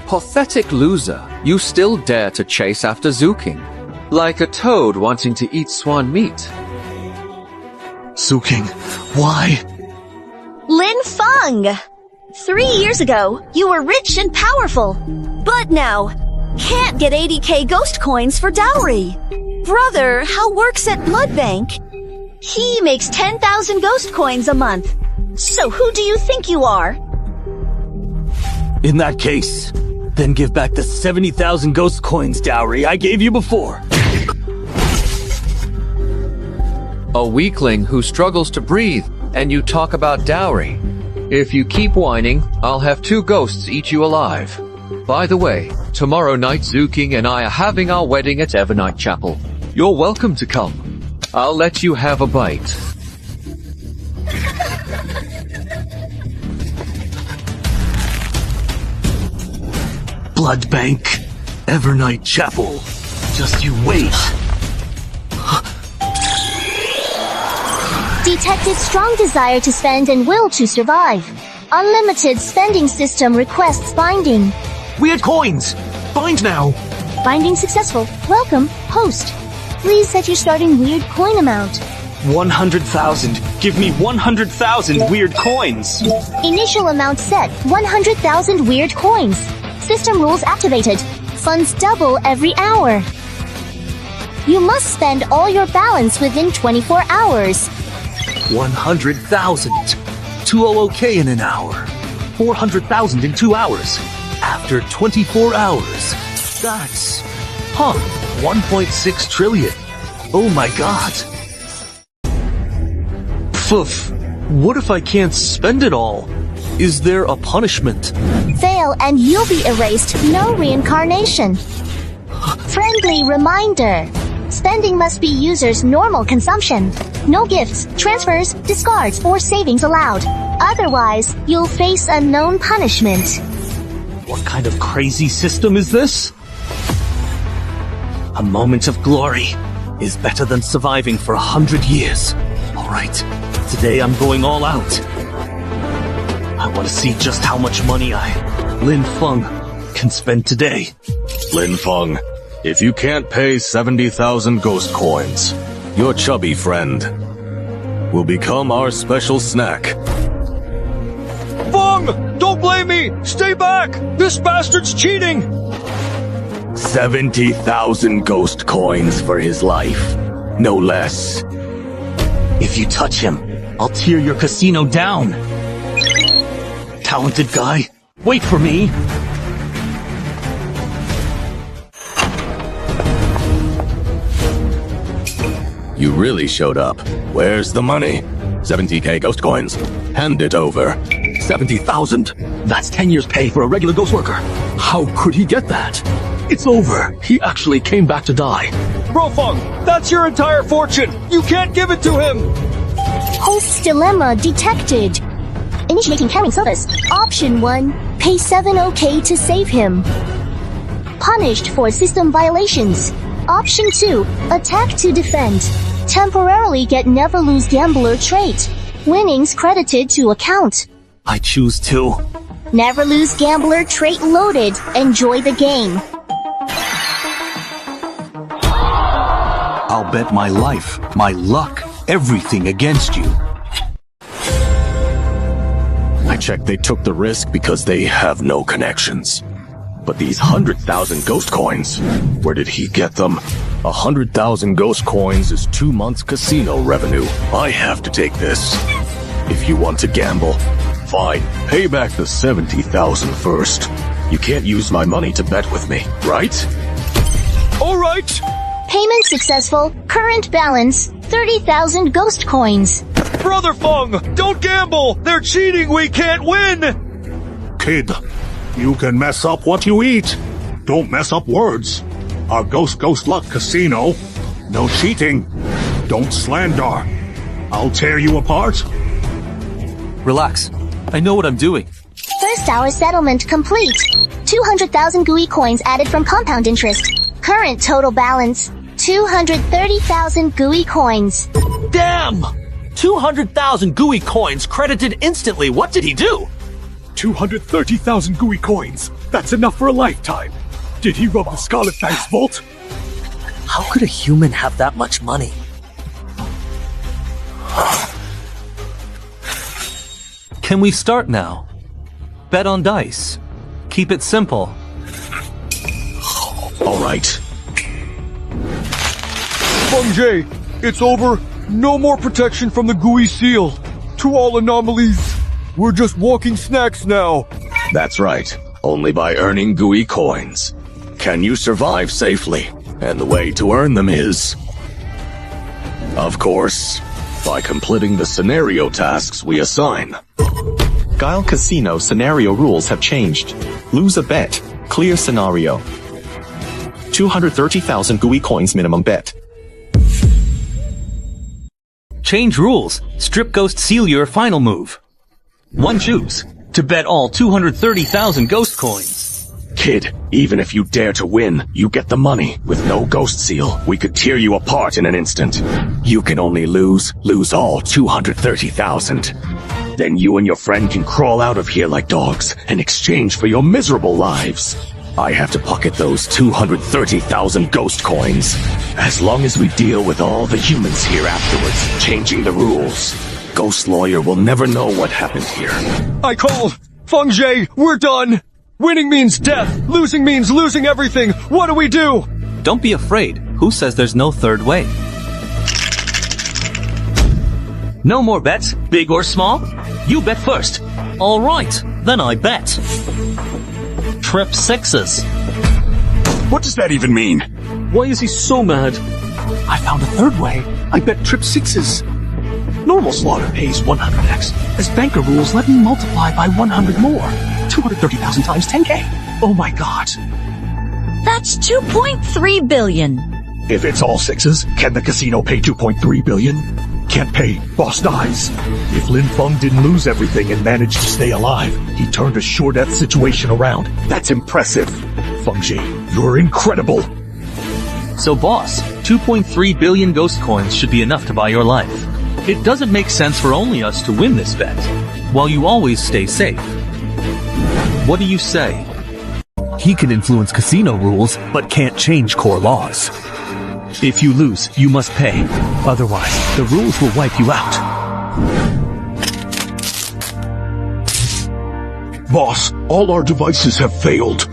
Pathetic loser, you still dare to chase after Zuking. Like a toad wanting to eat swan meat. Zuking, why? Lin Feng! 3 years ago, you were rich and powerful. But now, can't get 80k ghost coins for dowry. Brother, how works at Blood Bank? He makes 10,000 ghost coins a month. So who do you think you are? In that case, then give back the 70,000 ghost coins dowry I gave you before. A weakling who struggles to breathe, and you talk about dowry. If you keep whining, I'll have 2 ghosts eat you alive. By the way, tomorrow night Zuking and I are having our wedding at Evernight Chapel. You're welcome to come. I'll let you have a bite. Blood Bank, Evernight Chapel. Just you wait. Detected strong desire to spend and will to survive. Unlimited spending system requests binding. Weird coins! Bind now! Binding successful. Welcome, host. Please set your starting weird coin amount. 100,000. Give me 100,000 weird coins. Initial amount set, 100,000 weird coins. System rules activated. Funds double every hour. You must spend all your balance within 24 hours. 100,000. 200k in an hour. 400,000 in 2 hours. After 24 hours. That's... 1.6 trillion. Oh my god. Poof. What if I can't spend it all? Is there a punishment? Fail and you'll be erased. No reincarnation. Friendly reminder. Spending must be user's normal consumption. No gifts, transfers, discards, or savings allowed. Otherwise, you'll face unknown punishment. What kind of crazy system is this? A moment of glory is better than surviving for 100 years. Alright, today I'm going all out. I want to see just how much money Lin Feng, can spend today. Lin Feng, if you can't pay 70,000 ghost coins, your chubby friend will become our special snack. Feng! Don't blame me! Stay back! This bastard's cheating! 70,000 ghost coins for his life. No less. If you touch him, I'll tear your casino down. Talented guy, wait for me. You really showed up. Where's the money? 70k ghost coins. Hand it over. 70,000? That's 10 years' pay for a regular ghost worker. How could he get that? It's over. He actually came back to die. Bro Feng, that's your entire fortune. You can't give it to him. Host's dilemma detected. Initiating carrying service. Option 1. Pay 70k to save him. Punished for system violations. Option 2. Attack to defend. Temporarily get never lose gambler trait. Winnings credited to account. I choose to. Never lose gambler trait loaded. Enjoy the game. I'll bet my life, my luck, everything against you. I checked they took the risk because they have no connections. But these 100,000 ghost coins, where did he get them? 100,000 ghost coins is 2 months casino revenue. I have to take this. If you want to gamble, fine, pay back the 70,000 first. You can't use my money to bet with me, right? All right. Payment successful. Current balance, 30,000 ghost coins. Brother Feng, don't gamble! They're cheating! We can't win! Kid, you can mess up what you eat. Don't mess up words. Our Ghost Luck Casino. No cheating. Don't slander. I'll tear you apart. Relax. I know what I'm doing. First hour settlement complete. 200,000 GUI coins added from compound interest. Current total balance, 230,000 GUI coins. Damn! 200,000 GUI coins credited instantly. What did he do? 230,000 gooey coins. That's enough for a lifetime. Did he rob the Scarlet Fang's vault? How could a human have that much money? Can we start now? Bet on dice. Keep it simple. All right. Feng Jie, it's over. No more protection from the gooey seal. To all anomalies, we're just walking snacks now. That's right. Only by earning gooey coins can you survive safely. And the way to earn them is, of course, by completing the scenario tasks we assign. Guile Casino scenario rules have changed. Lose a bet. Clear scenario. 230,000 gooey coins minimum bet. Change rules. Strip Ghost Seal your final move. One choose to bet all 230,000 ghost coins. Kid, even if you dare to win, you get the money. With no ghost seal, we could tear you apart in an instant. You can only lose all 230,000. Then you and your friend can crawl out of here like dogs in exchange for your miserable lives. I have to pocket those 230,000 ghost coins. As long as we deal with all the humans here afterwards, changing the rules. Ghost Lawyer will never know what happened here. I called! Feng Jie, we're done! Winning means death! Losing means losing everything! What do we do? Don't be afraid. Who says there's no third way? No more bets, big or small? You bet first. All right, then I bet. Trip sixes. What does that even mean? Why is he so mad? I found a third way. I bet trip sixes. Normal slaughter pays 100x. As banker rules, let me multiply by 100 more. 230,000 times 10k. Oh my god. That's 2.3 billion. If it's all sixes, can the casino pay 2.3 billion? Can't pay. Boss dies. If Lin Feng didn't lose everything and managed to stay alive, he turned a sure death situation around. That's impressive. Feng Jie, you're incredible. So boss, 2.3 billion ghost coins should be enough to buy your life. It doesn't make sense for only us to win this bet, while you always stay safe. What do you say? He can influence casino rules, but can't change core laws. If you lose, you must pay. Otherwise, the rules will wipe you out. Boss, all our devices have failed.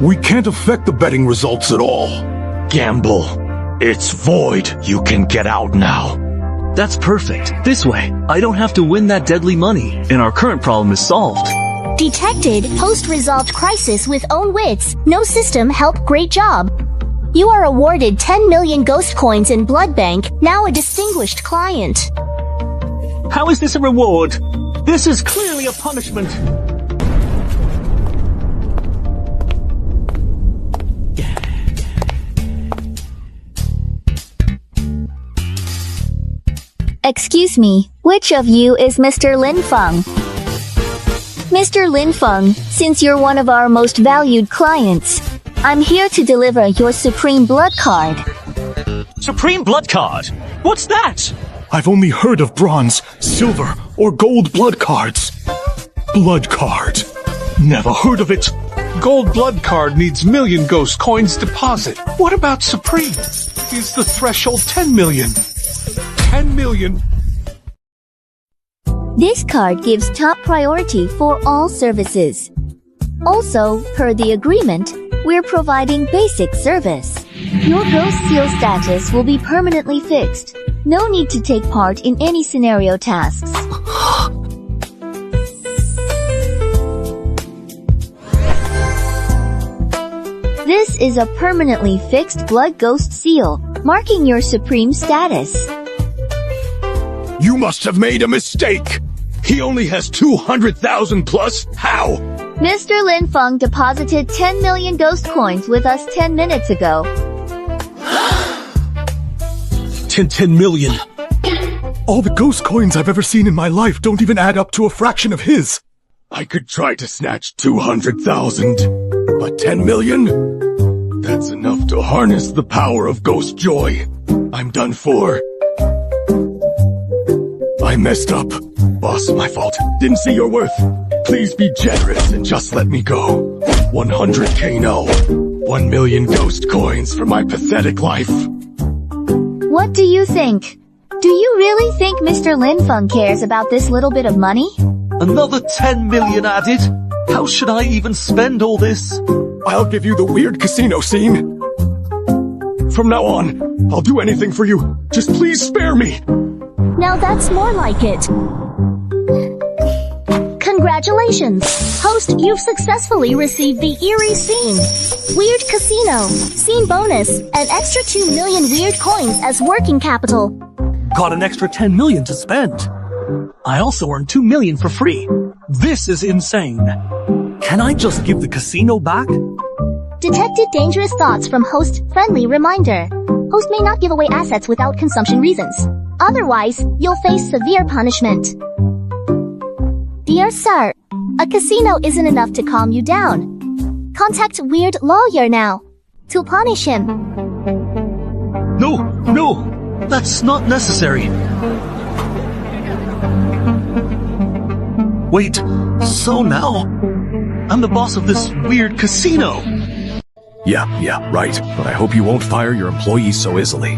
We can't affect the betting results at all. Gamble. It's void. You can get out now. That's perfect. This way, I don't have to win that deadly money, and our current problem is solved. Detected post-resolved crisis with own wits. No system help. Great job. You are awarded 10 million ghost coins in Blood Bank, now a distinguished client. How is this a reward? This is clearly a punishment. Excuse me, which of you is Mr. Lin Feng? Mr. Lin Feng, since you're one of our most valued clients, I'm here to deliver your Supreme Blood Card. Supreme Blood Card? What's that? I've only heard of bronze, silver, or gold blood cards. Blood card. Never heard of it. Gold blood card needs million ghost coins deposit. What about Supreme? Is the threshold 10 million? 10 million. This card gives top priority for all services. Also, per the agreement, we're providing basic service. Your ghost seal status will be permanently fixed. No need to take part in any scenario tasks. This is a permanently fixed blood ghost seal, marking your supreme status. You must have made a mistake. He only has 200,000 plus? How? Mr. Lin Feng deposited 10 million ghost coins with us 10 minutes ago. 10 million. All the ghost coins I've ever seen in my life don't even add up to a fraction of his. I could try to snatch 200,000, but 10 million? That's enough to harness the power of ghost joy. I'm done for. I messed up, boss. My fault. Didn't see your worth. Please be generous and just let me go. 100k no. 1 million ghost coins for my pathetic life. What do you think? Do you really think Mr. Lin Feng cares about this little bit of money? Another 10 million added? How should I even spend all this? I'll give you the weird casino scene. From now on, I'll do anything for you. Just please spare me. Now that's more like it. Congratulations! Host, you've successfully received the eerie scene. Weird casino, scene bonus, an extra 2 million weird coins as working capital. Got an extra 10 million to spend. I also earned 2 million for free. This is insane. Can I just give the casino back? Detected dangerous thoughts from host. Friendly reminder. Host may not give away assets without consumption reasons. Otherwise, you'll face severe punishment. Dear sir, a casino isn't enough to calm you down. Contact Weird Lawyer now to punish him. No, that's not necessary. Wait, so now I'm the boss of this weird casino. Yeah, right. But I hope you won't fire your employees so easily.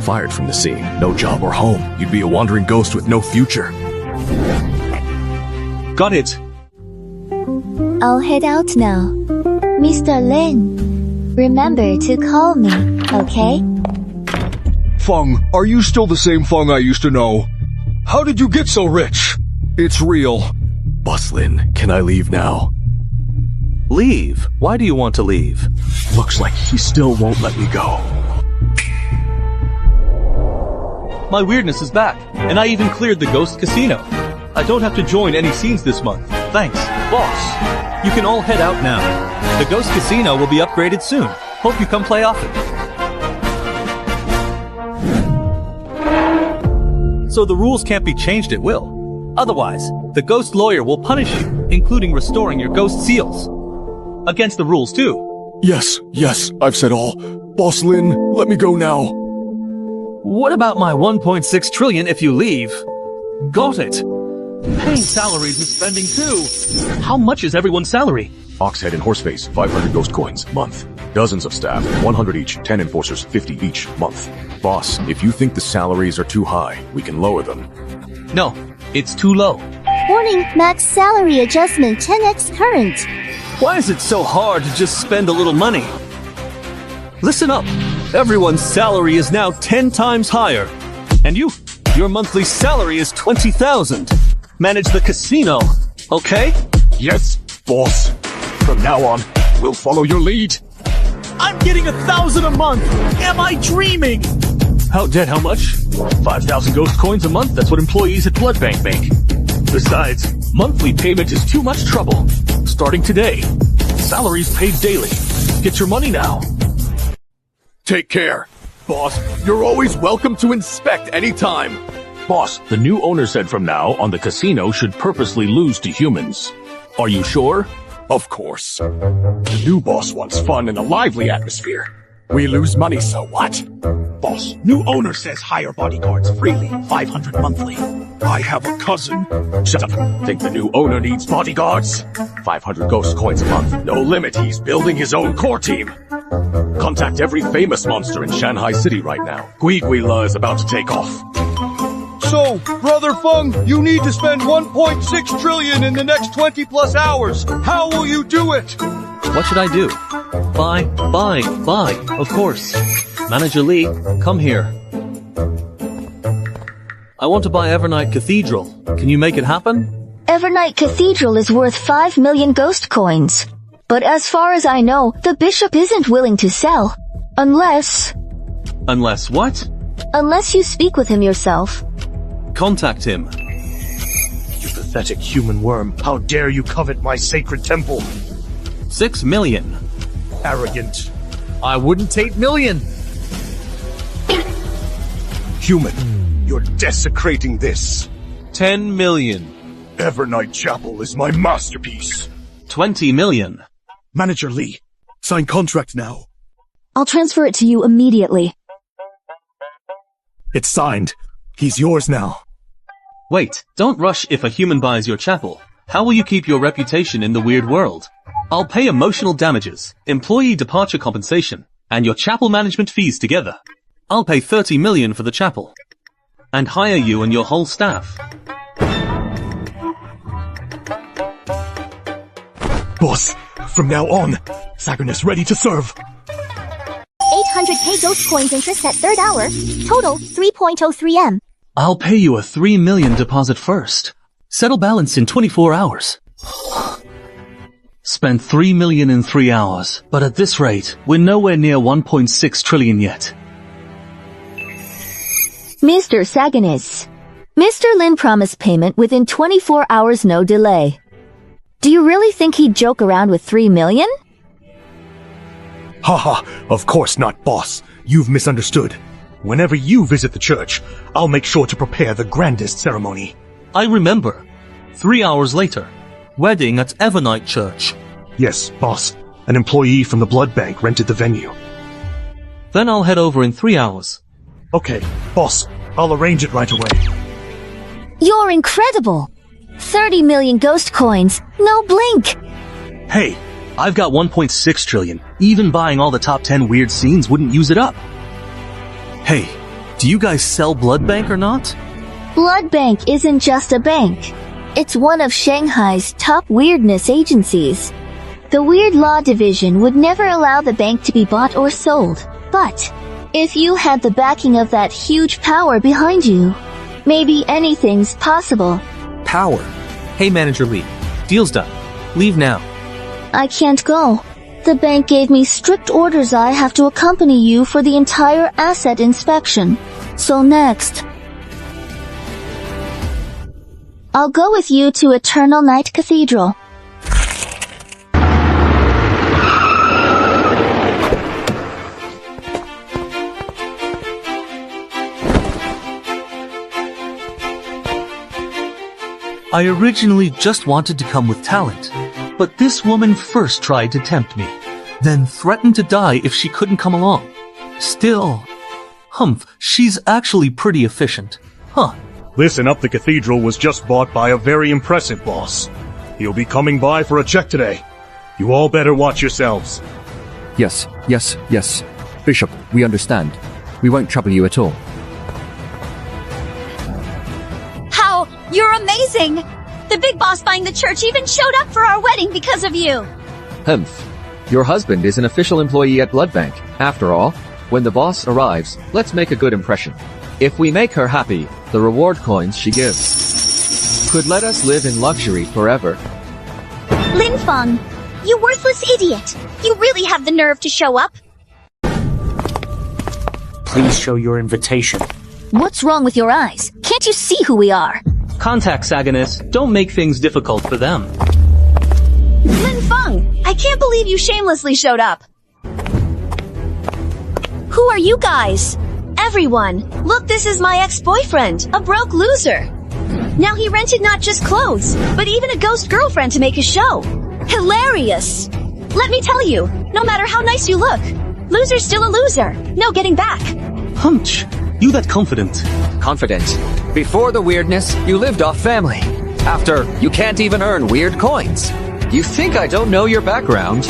Fired from the scene, no job or home. You'd be a wandering ghost with no future. Got it. I'll head out now. Mr. Lin, remember to call me, okay? Feng, are you still the same Feng I used to know? How did you get so rich? It's real. Boss Lin, can I leave now? Leave? Why do you want to leave? Looks like he still won't let me go. My weirdness is back, and I even cleared the ghost casino. I don't have to join any scenes this month. Thanks, boss. You can all head out now. The ghost casino will be upgraded soon. Hope you come play often. So the rules can't be changed at will. Otherwise, the ghost lawyer will punish you, including restoring your ghost seals. Against the rules, too. Yes, I've said all. Boss Lin, let me go now. What about my 1.6 trillion if you leave? Got it. Paying salaries is spending too. How much is everyone's salary? Oxhead and Horseface, 500 ghost coins, month. Dozens of staff, 100 each, 10 enforcers, 50 each, month. Boss, if you think the salaries are too high, we can lower them. No, it's too low. Warning, max salary adjustment 10x current. Why is it so hard to just spend a little money? Listen up. Everyone's salary is now 10 times higher. And your monthly salary is 20,000. Manage the casino, okay? Yes, boss. From now on, we'll follow your lead. I'm getting 1,000 a month! Am I dreaming? How much? 5,000 ghost coins a month? That's what employees at Blood Bank make. Besides, monthly payment is too much trouble. Starting today, salaries paid daily. Get your money now. Take care. Boss, you're always welcome to inspect anytime. Boss, the new owner said from now on the casino should purposely lose to humans. Are you sure? Of course. The new boss wants fun and a lively atmosphere. We lose money, so what? Boss, new owner says hire bodyguards freely, 500 monthly. I have a cousin. Shut up. Think the new owner needs bodyguards? 500 ghost coins a month. No limit. He's building his own core team. Contact every famous monster in Shanghai City right now. Gui La is about to take off. So, Brother Feng, you need to spend 1.6 trillion in the next 20 plus hours. How will you do it? What should I do? Buy, of course. Manager Lee, come here. I want to buy Evernight Cathedral. Can you make it happen? Evernight Cathedral is worth 5 million ghost coins. But as far as I know, the bishop isn't willing to sell. Unless what? Unless you speak with him yourself. Contact him. You pathetic human worm. How dare you covet my sacred temple? 6 million. Arrogant. I wouldn't take million. Human, you're desecrating this. 10 million. Evernight Chapel is my masterpiece. 20 million. Manager Lee, sign contract now. I'll transfer it to you immediately. It's signed. He's yours now. Wait, don't rush if a human buys your chapel. How will you keep your reputation in the weird world? I'll pay emotional damages, employee departure compensation, and your chapel management fees together. I'll pay 30 million for the chapel. And hire you and your whole staff. Boss, from now on, Sagarnus ready to serve. 800k ghost coins interest at third hour. Total 3.03 M. I'll pay you a 3 million deposit first. Settle balance in 24 hours. Spend 3 million in 3 hours, but at this rate, we're nowhere near 1.6 trillion yet. Mr. Sagarnus, Mr. Lin promised payment within 24 hours, no delay. Do you really think he'd joke around with 3 million? Haha, of course not, boss. You've misunderstood. Whenever you visit the church, I'll make sure to prepare the grandest ceremony. I remember. 3 hours later. Wedding at Evernight Church. Yes, boss. An employee from the blood bank rented the venue. Then I'll head over in 3 hours. Okay, boss. I'll arrange it right away. You're incredible! 30 million ghost coins, no blink! Hey, I've got 1.6 trillion. Even buying all the top 10 weird scenes wouldn't use it up. Hey, do you guys sell blood bank or not? Blood Bank isn't just a bank. It's one of Shanghai's top weirdness agencies. The Weird Law Division would never allow the bank to be bought or sold. But if you had the backing of that huge power behind you, maybe anything's possible. Power. Hey, Manager Lee. Deal's done. Leave now. I can't go. The bank gave me strict orders. I have to accompany you for the entire asset inspection. So next, I'll go with you to Eternal Night Cathedral. I originally just wanted to come with talent, but this woman first tried to tempt me, then threatened to die if she couldn't come along. Still, humph, she's actually pretty efficient. Huh. Listen up, the cathedral was just bought by a very impressive boss. He'll be coming by for a check today. You all better watch yourselves. Yes. Bishop, we understand. We won't trouble you at all. How? You're amazing! The big boss buying the church even showed up for our wedding because of you! Humph. Your husband is an official employee at Blood Bank. After all, when the boss arrives, let's make a good impression. If we make her happy, the reward coins she gives could let us live in luxury forever. Lin Feng, you worthless idiot! You really have the nerve to show up? Please show your invitation. What's wrong with your eyes? Can't you see who we are? Contact Sagarnus. Don't make things difficult for them. Lin Feng, I can't believe you shamelessly showed up. Who are you guys? Everyone, look, this is my ex-boyfriend, a broke loser. Now he rented not just clothes, but even a ghost girlfriend to make a show. Hilarious! Let me tell you, no matter how nice you look, loser's still a loser. No getting back. Hunch, you that confident. Confident. Before the weirdness, you lived off family. After, you can't even earn weird coins. You think I don't know your background?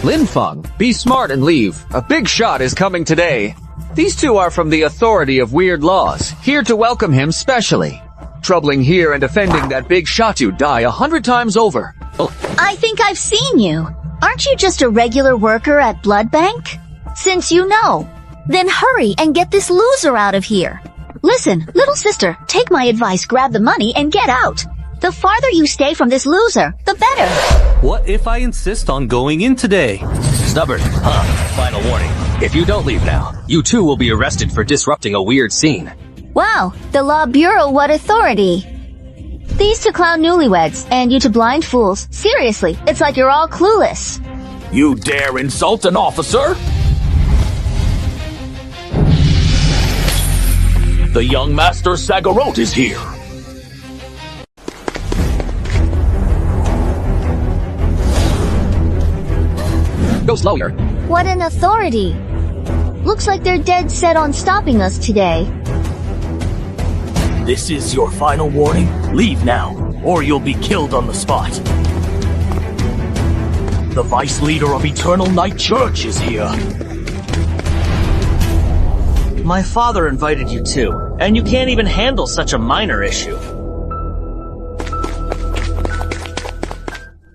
Lin Feng, be smart and leave. A big shot is coming today. These two are from the Authority of Weird Laws, here to welcome him specially. Troubling here and defending that big shot you die 100 times over. Oh. I think I've seen you. Aren't you just a regular worker at Blood Bank? Since you know, then hurry and get this loser out of here. Listen, little sister, take my advice, grab the money and get out. The farther you stay from this loser, the better. What if I insist on going in today? Stubborn, huh? Final warning. If you don't leave now, you too will be arrested for disrupting a weird scene. Wow, the Law Bureau, what authority? These to clown newlyweds, and you to blind fools. Seriously, it's like you're all clueless. You dare insult an officer? The young Master Sagarot is here. Go slower. What an authority. Looks like they're dead set on stopping us today. This is your final warning. Leave now, or you'll be killed on the spot. The vice leader of Eternal Night Church is here. My father invited you too, and you can't even handle such a minor issue.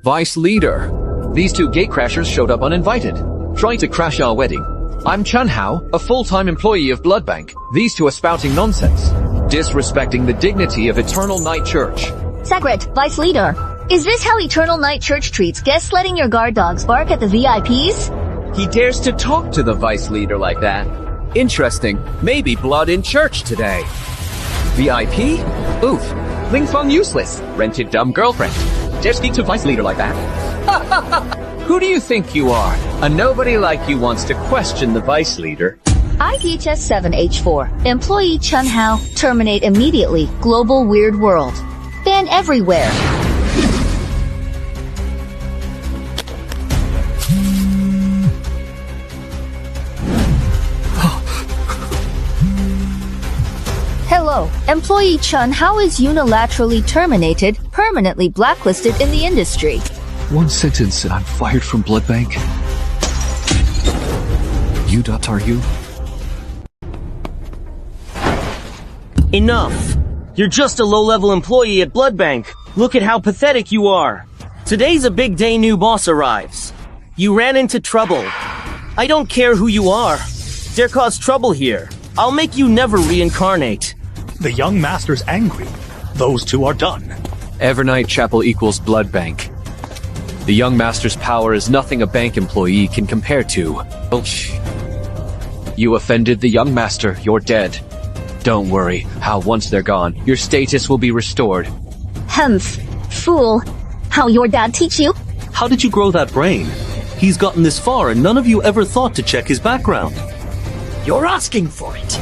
Vice leader. These two gatecrashers showed up uninvited, trying to crash our wedding. I'm Chun Hao, a full-time employee of Blood Bank. These two are spouting nonsense, disrespecting the dignity of Eternal Night Church. Sacred, Vice Leader. Is this how Eternal Night Church treats guests, letting your guard dogs bark at the VIPs? He dares to talk to the vice leader like that. Interesting. Maybe blood in church today. VIP? Oof. Ling Feng useless. Rented dumb girlfriend. Dare speak to vice leader like that. Who do you think you are? A nobody like you wants to question the vice leader. IDHS 7H4. Employee Chun Hao. Terminate immediately. Global Weird World. Ban everywhere. Hello, employee Chun Hao is unilaterally terminated, permanently blacklisted in the industry. One sentence and I'm fired from Blood Bank. Are you? Enough! You're just a low-level employee at Blood Bank. Look at how pathetic you are. Today's a big day new boss arrives. You ran into trouble. I don't care who you are. Dare cause trouble here. I'll make you never reincarnate. The young master's angry. Those two are done. Evernight Chapel equals Blood Bank. The young master's power is nothing a bank employee can compare to. You offended the young master, you're dead. Don't worry, how once they're gone, your status will be restored. Humph. Fool. How your dad teach you? How did you grow that brain? He's gotten this far and none of you ever thought to check his background. You're asking for it.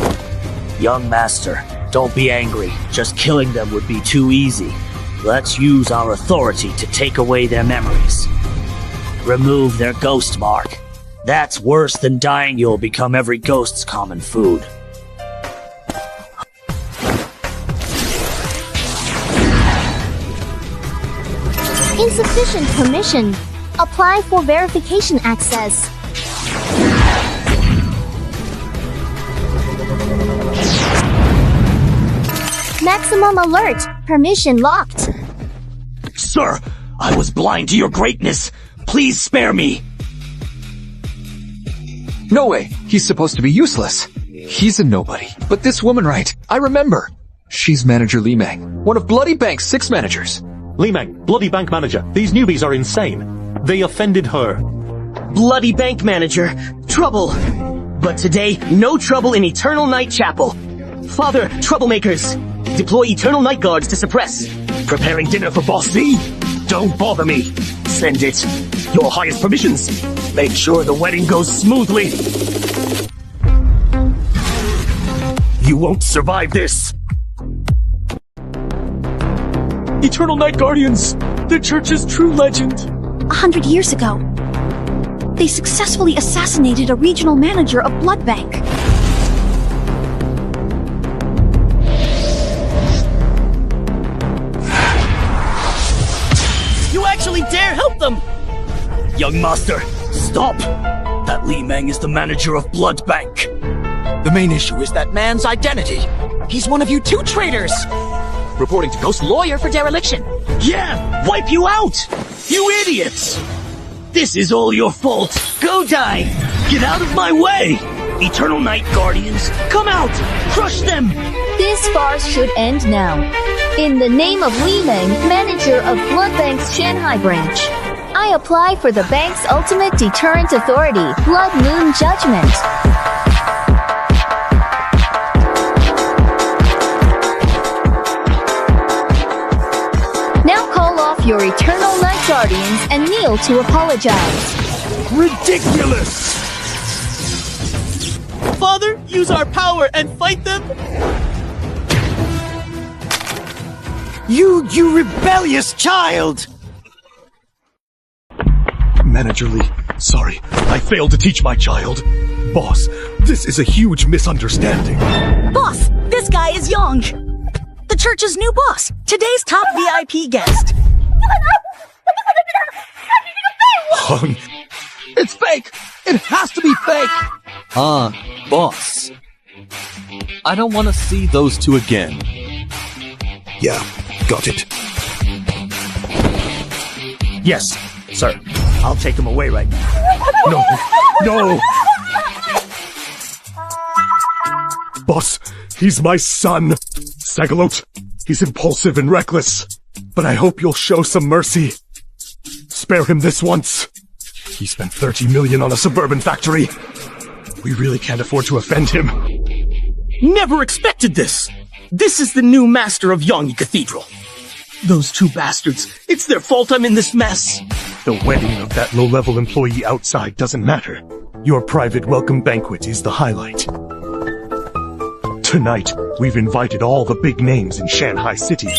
Young master, don't be angry. Just killing them would be too easy. Let's use our authority to take away their memories. Remove their ghost mark. That's worse than dying. You'll become every ghost's common food. Insufficient permission. Apply for verification access. Maximum alert. Permission locked. Sir, I was blind to your greatness. Please spare me. No way, he's supposed to be useless. He's a nobody. But this woman, right? I remember. She's Manager Li Meng, one of Bloody Bank's 6 managers. Li Meng, Bloody Bank Manager. These newbies are insane. They offended her. Bloody Bank Manager. Trouble. But today, no trouble in Eternal Night Chapel. Father, troublemakers. Deploy Eternal Night Guards to suppress. Preparing dinner for Boss Z? Don't bother me. Send it. Your highest permissions. Make sure the wedding goes smoothly. You won't survive this. Eternal Night Guardians, the church's true legend. 100 years ago, they successfully assassinated a regional manager of Blood Bank. You actually dare help them! Young master, stop! That Li Meng is the manager of Blood Bank. The main issue is that man's identity. He's one of you 2 traitors. Reporting to Ghost Lawyer for dereliction. Yeah, wipe you out! You idiots! This is all your fault. Go die! Get out of my way! Eternal Night Guardians, come out! Crush them! This farce should end now. In the name of Li Meng, manager of Blood Bank's Shanghai branch, I apply for the bank's ultimate deterrent authority, Blood Moon Judgment. Now call off your Eternal Night Guardians and kneel to apologize. Ridiculous! Father, use our power and fight them! You rebellious child! Manager Lee, sorry, I failed to teach my child. Boss, this is a huge misunderstanding. Boss, this guy is young. church's new boss, today's top VIP guest. Hung. It's fake! It has to be fake! Boss. I don't want to see those two again. Yeah, got it. Yes, sir. I'll take him away right now. No, no! Boss, he's my son. Sagalot, he's impulsive and reckless. But I hope you'll show some mercy. Spare him this once. He spent 30 million on a suburban factory. We really can't afford to offend him. Never expected this. This is the new master of Xianxia Cathedral. Those two bastards, it's their fault I'm in this mess. The wedding of that low-level employee outside doesn't matter. Your private welcome banquet is the highlight. Tonight, we've invited all the big names in Shanghai City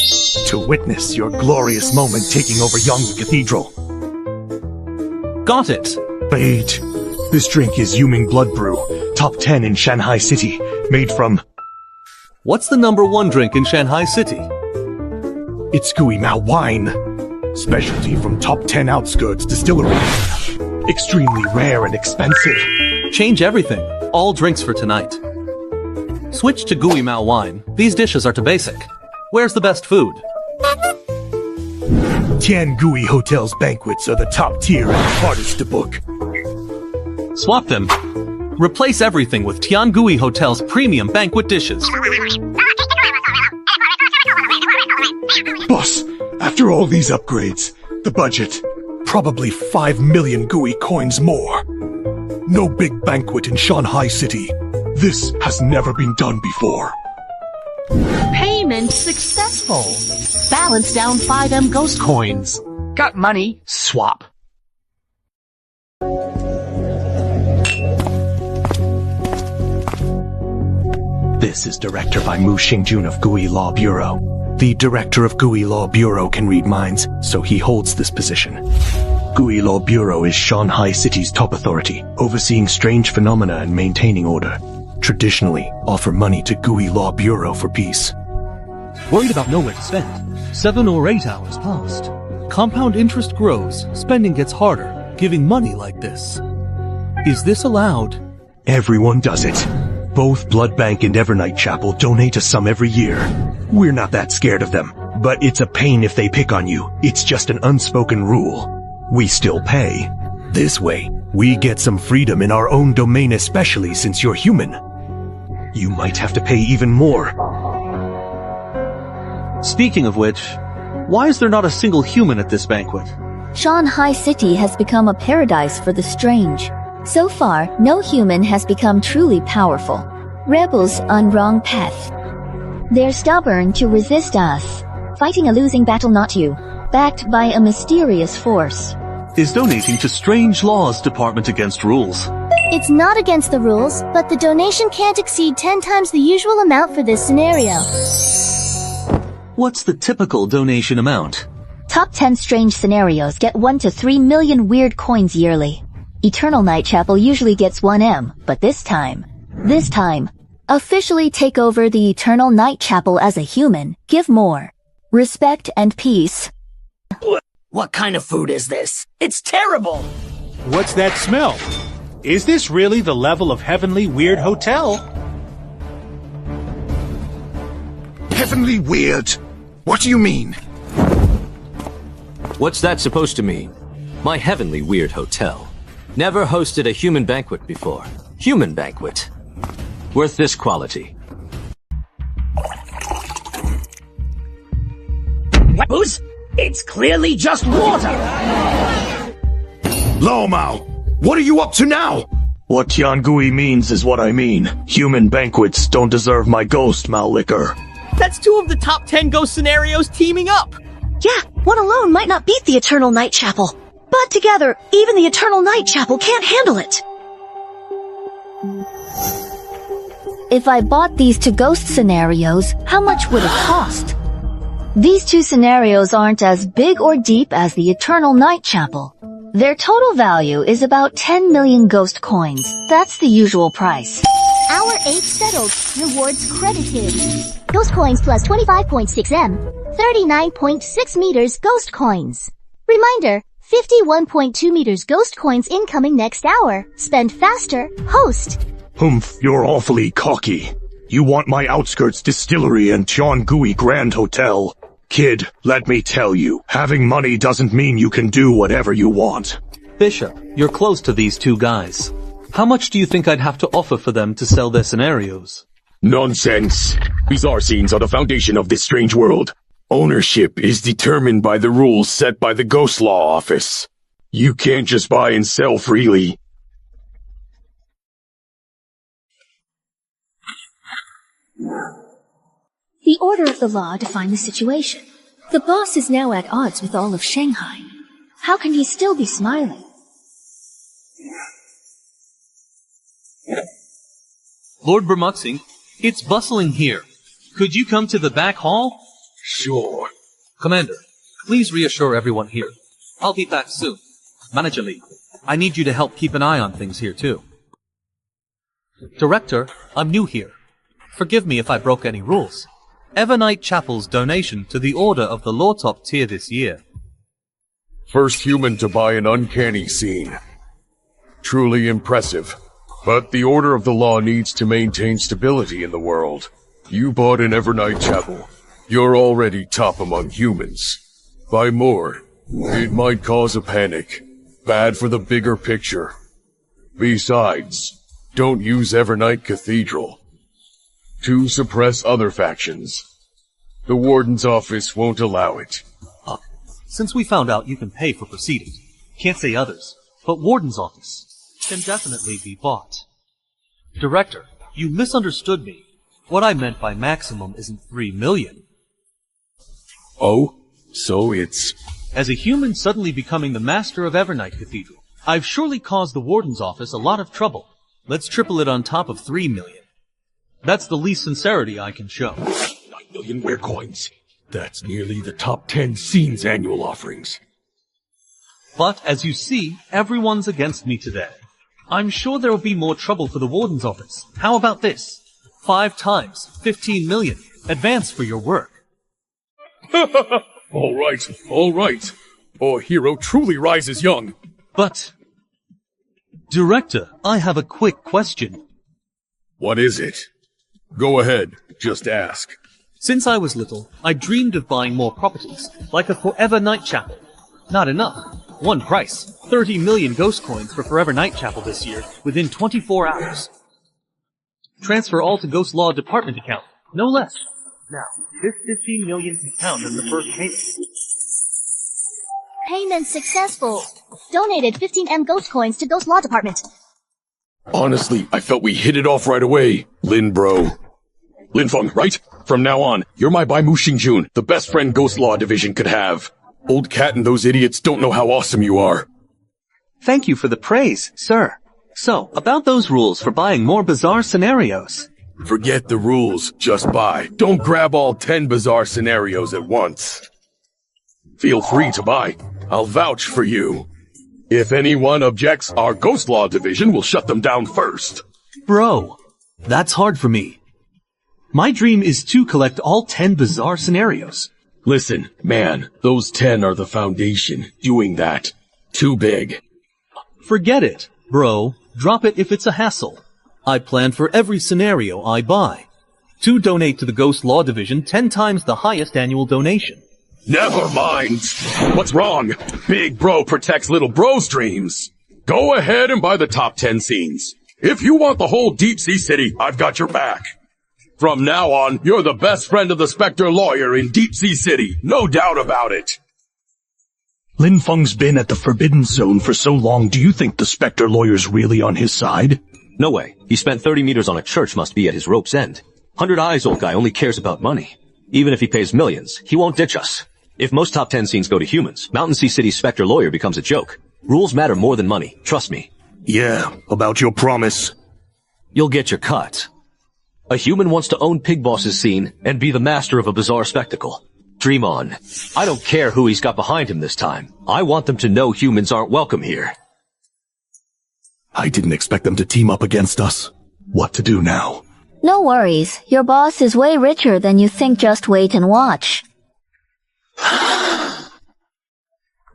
to witness your glorious moment taking over Xianxia Cathedral. Got it. Wait. This drink is Yuming Blood Brew, top 10 in Shanghai City, made from... What's the #1 drink in Shanghai City? It's Gui Mao wine. Specialty from top 10 outskirts distillery. Extremely rare and expensive. Change everything. All drinks for tonight. Switch to Gui Mao wine. These dishes are too basic. Where's the best food? Tangui Hotel's banquets are the top tier and hardest to book. Swap them. Replace everything with Tangui Hotel's premium banquet dishes. Boss, after all these upgrades, the budget, probably 5 million Gui coins more. No big banquet in Shanghai City. This has never been done before. Payment successful. Balance down 5M ghost coins. Got money? Swap. This is Director by Mu Xingjun of Gui Law Bureau. The Director of Gui Law Bureau can read minds, so he holds this position. Gui Law Bureau is Shanghai City's top authority, overseeing strange phenomena and maintaining order. Traditionally, offer money to Gui Law Bureau for peace. Worried about nowhere to spend. 7 or 8 hours passed. Compound interest grows, spending gets harder, giving money like this. Is this allowed? Everyone does it. Both Blood Bank and Evernight Chapel donate a sum every year. We're not that scared of them, but it's a pain if they pick on you. It's just an unspoken rule. We still pay. This way, we get some freedom in our own domain, especially since you're human. You might have to pay even more. Speaking of which, why is there not a single human at this banquet? Shanghai City has become a paradise for the strange. So far, no human has become truly powerful. Rebels on wrong path. They're stubborn to resist us. Fighting a losing battle, not you. Backed by a mysterious force. Is donating to Strange Laws Department against rules? It's not against the rules, but the donation can't exceed 10 times the usual amount for this scenario. What's the typical donation amount? Top 10 strange scenarios get 1 to 3 million weird coins yearly. Eternal Night Chapel usually gets 1M, but this time, officially take over the Eternal Night Chapel as a human, give more. Respect and peace. What kind of food is this? It's terrible! What's that smell? Is this really the level of Heavenly Weird Hotel? Heavenly Weird? What do you mean? What's that supposed to mean? My Heavenly Weird Hotel. Never hosted a human banquet before. Human banquet. Worth this quality. Booze? It's clearly just water! Lao Mao, what are you up to now? What Tiangui means is what I mean. Human banquets don't deserve my ghost, Mao liquor. That's 2 of the top 10 ghost scenarios teaming up! Yeah, one alone might not beat the Eternal Night Chapel. But together, even the Eternal Night Chapel can't handle it. If I bought these 2 ghost scenarios, how much would it cost? These 2 scenarios aren't as big or deep as the Eternal Night Chapel. Their total value is about 10 million ghost coins. That's the usual price. Hour 8 settled. Rewards credited. Ghost coins plus 25.6 M. 39.6 meters ghost coins. Reminder, 51.2 meters ghost coins incoming next hour. Spend faster. Host. Humph, you're awfully cocky. You want my outskirts distillery and Tangui Grand Hotel. Kid, let me tell you, having money doesn't mean you can do whatever you want. Bishop, you're close to these two guys. How much do you think I'd have to offer for them to sell their scenarios? Nonsense. Bizarre scenes are the foundation of this strange world. Ownership is determined by the rules set by the Ghost Law Office. You can't just buy and sell freely. The order of the law defined the situation. The boss is now at odds with all of Shanghai. How can he still be smiling? Lord Bermuxing, it's bustling here. Could you come to the back hall? Sure. Commander, please reassure everyone here. I'll be back soon. Manager Lee, I need you to help keep an eye on things here too. Director, I'm new here. Forgive me if I broke any rules. Evernight Chapel's donation to the Order of the Law Top tier this year. First human to buy an uncanny scene. Truly impressive. But the Order of the Law needs to maintain stability in the world. You bought an Evernight Chapel. You're already top among humans. Buy more. It might cause a panic. Bad for the bigger picture. Besides, don't use Evernight Cathedral to suppress other factions. The Warden's office won't allow it. Since we found out you can pay for proceedings, can't say others, but Warden's office can definitely be bought. Director, you misunderstood me. What I meant by maximum isn't 3 million. Oh? So it's... As a human suddenly becoming the master of Evernight Cathedral, I've surely caused the Warden's office a lot of trouble. Let's triple it on top of 3 million. That's the least sincerity I can show. 9 million ware coins. That's nearly the top 10 scenes annual offerings. But, as you see, everyone's against me today. I'm sure there will be more trouble for the Warden's office. How about this? 5 times 15 million. Advance for your work. All right. Our hero truly rises young. But... Director, I have a quick question. What is it? Go ahead, just ask. Since I was little, I dreamed of buying more properties, like a Forever Night Chapel. Not enough. One price, 30 million ghost coins for Forever Night Chapel this year, within 24 hours. Transfer all to Ghost Law Department account, no less. Now, this 15 million can count as the first payment. Payment successful. Donated 15M ghost coins to Ghost Law Department. Honestly, I felt we hit it off right away, Lin bro. Lin Feng, right? From now on, you're my Bai Mu Xingjun, the best friend Ghost Law Division could have. Old Cat and those idiots don't know how awesome you are. Thank you for the praise, sir. So, about those rules for buying more bizarre scenarios. Forget the rules, just buy. Don't grab all 10 bizarre scenarios at once. Feel free to buy. I'll vouch for you. If anyone objects, our Ghost Law Division will shut them down first. Bro, that's hard for me. My dream is to collect all 10 bizarre scenarios. Listen, man, those 10 are the foundation. Doing that, too big. Forget it, bro. Drop it if it's a hassle. I plan for every scenario I buy. To donate to the Ghost Law Division 10 times the highest annual donation. Never mind. What's wrong? Big bro protects little bro's dreams. Go ahead and buy the top 10 scenes. If you want the whole Deep Sea City, I've got your back. From now on, you're the best friend of the Spectre Lawyer in Deep Sea City. No doubt about it. Lin Feng's been at the Forbidden Zone for so long, do you think the Spectre Lawyer's really on his side? No way. He spent 30 meters on a church, must be at his rope's end. 100 Eyes old guy only cares about money. Even if he pays millions, he won't ditch us. If most top 10 scenes go to humans, Mountain Sea City's Spectre Lawyer becomes a joke. Rules matter more than money, trust me. Yeah, about your promise. You'll get your cut. A human wants to own Pig Boss's scene and be the master of a bizarre spectacle. Dream on. I don't care who he's got behind him this time. I want them to know humans aren't welcome here. I didn't expect them to team up against us. What to do now? No worries. Your boss is way richer than you think. Just wait and watch.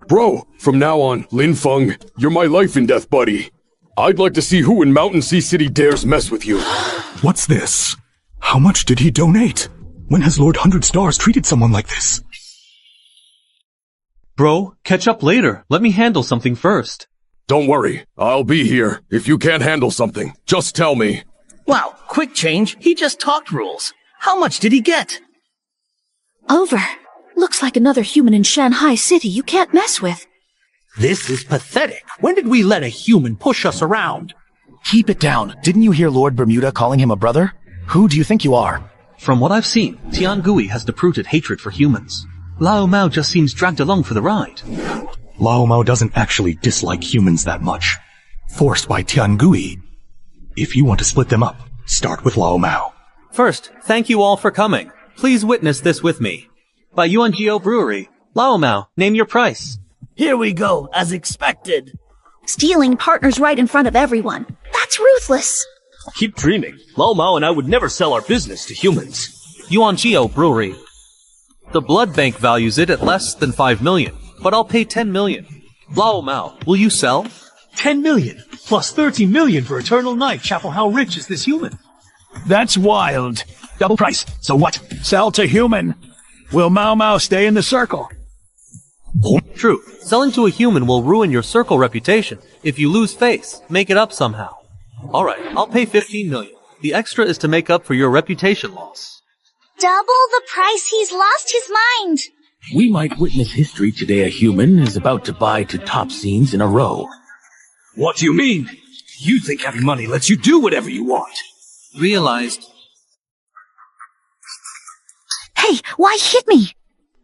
Bro, from now on, Lin Feng, you're my life and death buddy. I'd like to see who in Mountain Sea City dares mess with you. What's this? How much did he donate? When has Lord 100 Stars treated someone like this? Bro, catch up later. Let me handle something first. Don't worry, I'll be here. If you can't handle something, just tell me. Wow, quick change. He just talked rules. How much did he get? Over. Looks like another human in Shanghai City you can't mess with. This is pathetic. When did we let a human push us around? Keep it down. Didn't you hear Lord Bermuda calling him a brother? Who do you think you are? From what I've seen, Tangui has deep-rooted hatred for humans. Lao Mao just seems dragged along for the ride. Lao Mao doesn't actually dislike humans that much. Forced by Tiangui. If you want to split them up, start with Lao Mao. First, thank you all for coming. Please witness this with me. By Yuanjiao Brewery. Lao Mao, name your price. Here we go, as expected. Stealing partners right in front of everyone. That's ruthless. Keep dreaming. Lao Mao and I would never sell our business to humans. Yuanjiao Brewery. The blood bank values it at less than 5 million, but I'll pay 10 million. Lao Mao, will you sell? 10 million, plus 30 million for Eternal Night Chapel. How rich is this human? That's wild. Double price. So what? Sell to human. Will Mao Mao stay in the circle? True. Selling to a human will ruin your circle reputation. If you lose face, make it up somehow. Alright, I'll pay 15 million. The extra is to make up for your reputation loss. Double the price. He's lost his mind. We might witness history today. A human is about to buy 2 top scenes in a row. What do you mean? You think having money lets you do whatever you want. Realized. Hey, why hit me?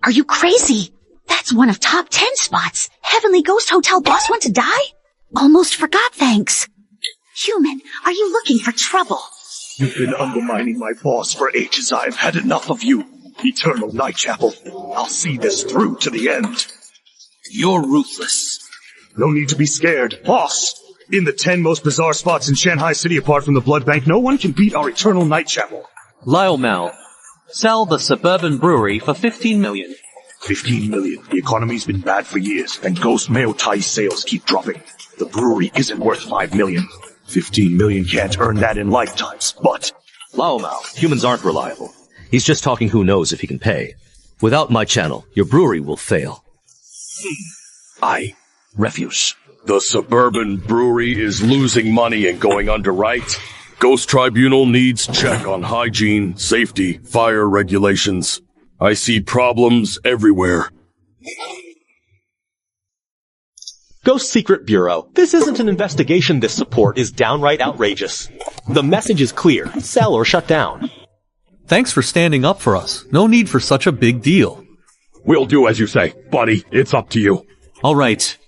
Are you crazy? That's one of top 10 spots. Heavenly Ghost Hotel boss want to die? Almost forgot, thanks. Human, are you looking for trouble? You've been undermining my boss for ages. I've had enough of you. Eternal Night Chapel. I'll see this through to the end. You're ruthless. No need to be scared. Boss! In the 10 most bizarre spots in Shanghai City apart from the blood bank, no one can beat our Eternal Night Chapel. Lao Mao, sell the suburban brewery for 15 million. 15 million. The economy's been bad for years, and Ghost Mayo Tai sales keep dropping. The brewery isn't worth 5 million. 15 million can't earn that in lifetimes, but... Lao Mao, humans aren't reliable. He's just talking who knows if he can pay. Without my channel, your brewery will fail. I refuse. The suburban brewery is losing money and going under, right? Ghost Tribunal needs check on hygiene, safety, fire regulations. I see problems everywhere. Ghost Secret Bureau, this isn't an investigation. This support is downright outrageous. The message is clear. Sell or shut down. Thanks for standing up for us. No need for such a big deal. We'll do as you say, buddy. It's up to you. Alright.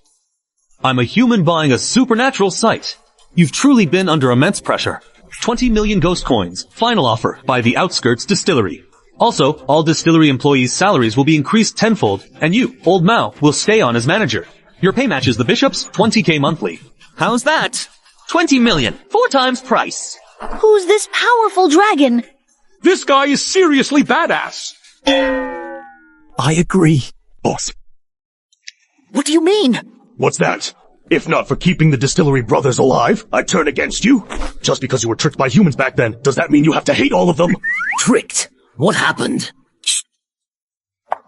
I'm a human buying a supernatural site. You've truly been under immense pressure. 20 million ghost coins. Final offer by the Outskirts Distillery. Also, all distillery employees' salaries will be increased tenfold, and you, Old Mao, will stay on as manager. Your pay matches the bishop's 20k monthly. How's that? 20 million. 4 times price. Who's this powerful dragon? This guy is seriously badass. I agree, boss. What do you mean? What's that? If not for keeping the distillery brothers alive, I'd turn against you. Just because you were tricked by humans back then, does that mean you have to hate all of them? Tricked? What happened?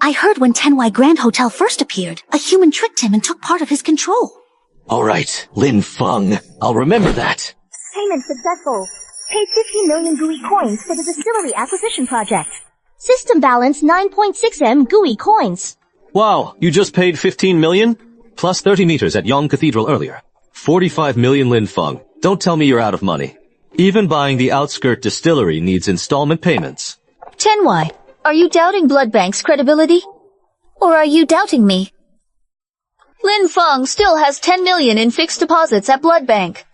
I heard when Tangui Grand Hotel first appeared, a human tricked him and took part of his control. Alright, Lin Feng. I'll remember that. Payment successful. Pay 50 million GUI coins for the distillery acquisition project. System balance 9.6M GUI coins. Wow, you just paid 15 million? Plus 30 meters at Yong Cathedral earlier. 45 million Lin Feng. Don't tell me you're out of money. Even buying the Outskirt Distillery needs installment payments. Tangui, are you doubting Blood Bank's credibility? Or are you doubting me? Lin Feng still has 10 million in fixed deposits at Blood Bank.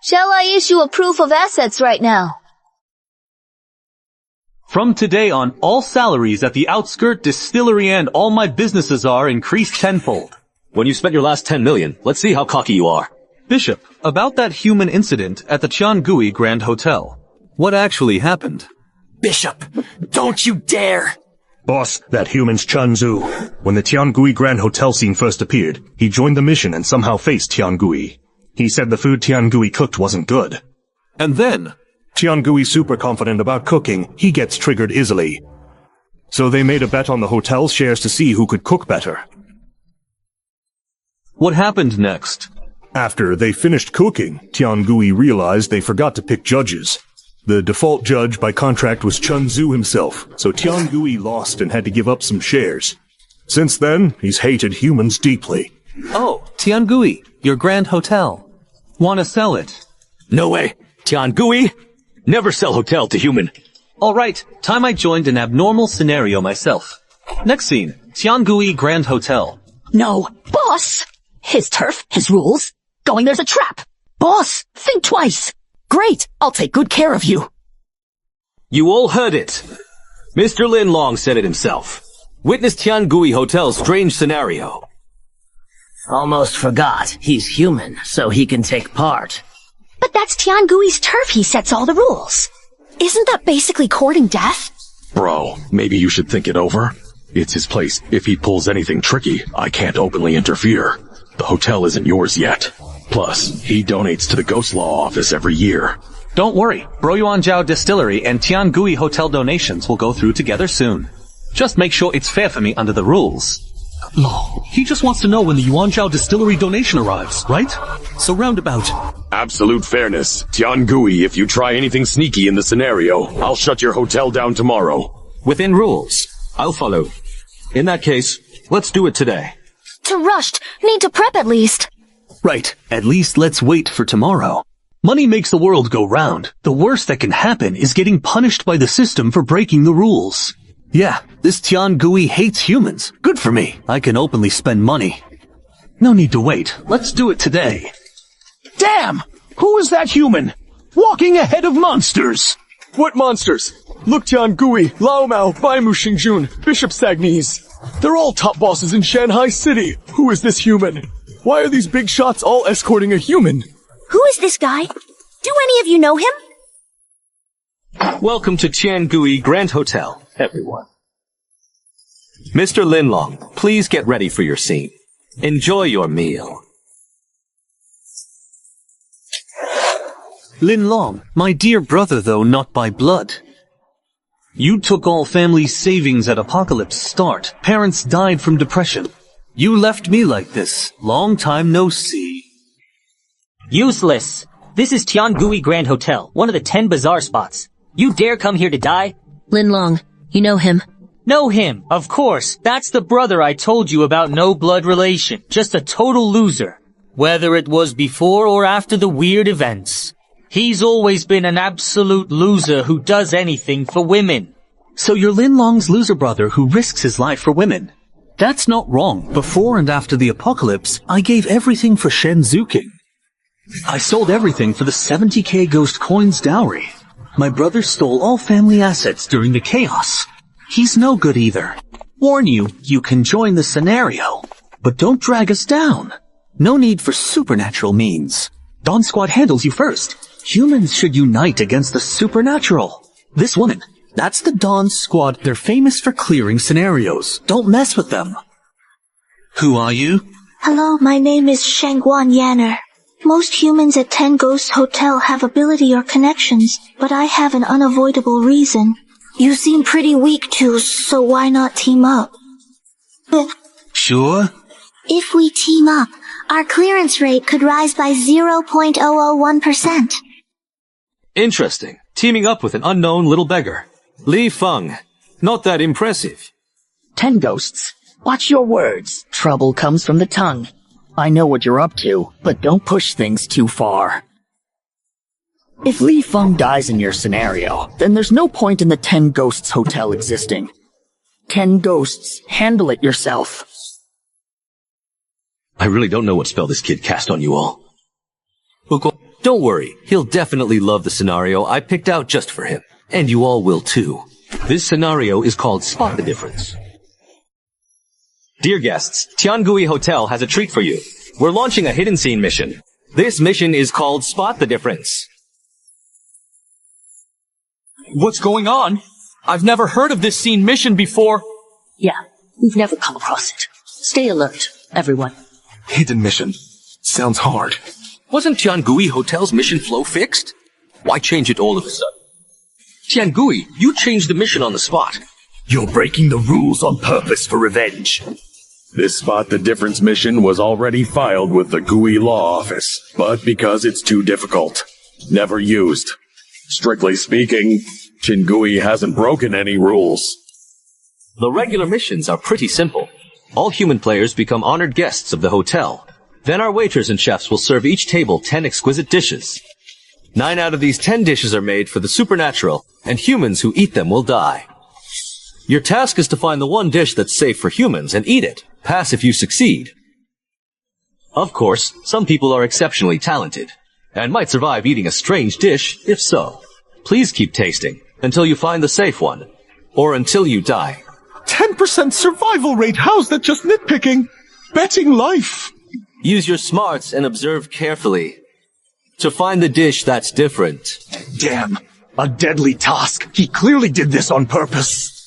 Shall I issue a proof of assets right now? From today on, all salaries at the Outskirt Distillery and all my businesses are increased tenfold. When you spent your last 10 million, let's see how cocky you are. Bishop, about that human incident at the Tangui Grand Hotel. What actually happened? Bishop, don't you dare! Boss, that human's Chun-Zu. When the Tiangui Grand Hotel scene first appeared, he joined the mission and somehow faced Tiangui. He said the food Tiangui cooked wasn't good. And then? Tiangui's super confident about cooking, he gets triggered easily. So they made a bet on the hotel's shares to see who could cook better. What happened next? After they finished cooking, Tiangui realized they forgot to pick judges. The default judge by contract was Chun-Zu himself, so Tiangui lost and had to give up some shares. Since then, he's hated humans deeply. Oh, Tiangui, your Grand Hotel. Wanna sell it? No way. Tiangui? Never sell hotel to human. Alright, time I joined an abnormal scenario myself. Next scene, Tiangui Grand Hotel. No. Boss! His turf, his rules. Going there's a trap. Boss, think twice. Great, I'll take good care of you. You all heard it. Mr. Lin Long said it himself. Witness Tiangui Hotel's strange scenario. Almost forgot. He's human, so he can take part. But that's Tiangui's turf. He sets all the rules. Isn't that basically courting death? Bro, maybe you should think it over. It's his place. If he pulls anything tricky, I can't openly interfere. The hotel isn't yours yet. Plus, he donates to the Ghost Law office every year. Don't worry, Broyuanjiao Distillery and Tiangui Hotel donations will go through together soon. Just make sure it's fair for me under the rules. No, he just wants to know when the Yuanzhao Distillery donation arrives, right? So roundabout. Absolute fairness. Tiangui, if you try anything sneaky in the scenario, I'll shut your hotel down tomorrow. Within rules. I'll follow. In that case, let's do it today. Too rushed. Need to prep at least. Right, at least let's wait for tomorrow. Money makes the world go round. The worst that can happen is getting punished by the system for breaking the rules. Yeah, this Tiangui hates humans. Good for me. I can openly spend money. No need to wait. Let's do it today. Damn! Who is that human? Walking ahead of monsters! What monsters? Look, Tiangui, Lao Mao, Baimu Xingjun, Bishop Sagnes. They're all top bosses in Shanghai City. Who is this human? Why are these big shots all escorting a human? Who is this guy? Do any of you know him? Welcome to Tiangui Grand Hotel, everyone. Mr. Lin Long, please get ready for your scene. Enjoy your meal. Lin Long, my dear brother though not by blood. You took all family savings at apocalypse start. Parents died from depression. You left me like this. Long time no see. Useless. This is Tiangui Grand Hotel, one of the 10 bazaar spots. You dare come here to die? Lin Long, you know him. Know him, of course. That's the brother I told you about, no blood relation. Just a total loser. Whether it was before or after the weird events. He's always been an absolute loser who does anything for women. So you're Lin Long's loser brother who risks his life for women. That's not wrong. Before and after the apocalypse, I gave everything for Shenzhou King. I sold everything for the 70k ghost coins dowry. My brother stole all family assets during the chaos. He's no good either. Warn you, you can join the scenario. But don't drag us down. No need for supernatural means. Dawn Squad handles you first. Humans should unite against the supernatural. This woman, that's the Dawn Squad. They're famous for clearing scenarios. Don't mess with them. Who are you? Hello, my name is Shangguan Yanner. Most humans at 10 Ghost Hotel have ability or connections, but I have an unavoidable reason. You seem pretty weak too, so why not team up? Sure. If we team up, our clearance rate could rise by 0.001%. Interesting. Teaming up with an unknown little beggar. Li Feng. Not that impressive. 10 ghosts. Watch your words. Trouble comes from the tongue. I know what you're up to, but don't push things too far. If Li Feng dies in your scenario, then there's no point in the 10 Ghosts Hotel existing. 10 ghosts, handle it yourself. I really don't know what spell this kid cast on you all. Don't worry, he'll definitely love the scenario I picked out just for him. And you all will too. This scenario is called Spot the Difference. Dear guests, Tiangui Hotel has a treat for you. We're launching a hidden scene mission. This mission is called Spot the Difference. What's going on? I've never heard of this scene mission before. Yeah, we've never come across it. Stay alert, everyone. Hidden mission. Sounds hard. Wasn't Tangui Hotel's mission flow fixed? Why change it all of a sudden? Tiangui, you changed the mission on the spot. You're breaking the rules on purpose for revenge. This Spot the Difference mission was already filed with the GUI Law Office, but because it's too difficult, never used. Strictly speaking, Chingui hasn't broken any rules. The regular missions are pretty simple. All human players become honored guests of the hotel. Then our waiters and chefs will serve each table 10 exquisite dishes. 9 out of these 10 dishes are made for the supernatural, and humans who eat them will die. Your task is to find the one dish that's safe for humans and eat it. Pass if you succeed. Of course, some people are exceptionally talented, and might survive eating a strange dish if so. Please keep tasting until you find the safe one, or until you die. 10% survival rate, how's that just nitpicking? Betting life! Use your smarts and observe carefully to find the dish that's different. Damn, a deadly task. He clearly did this on purpose.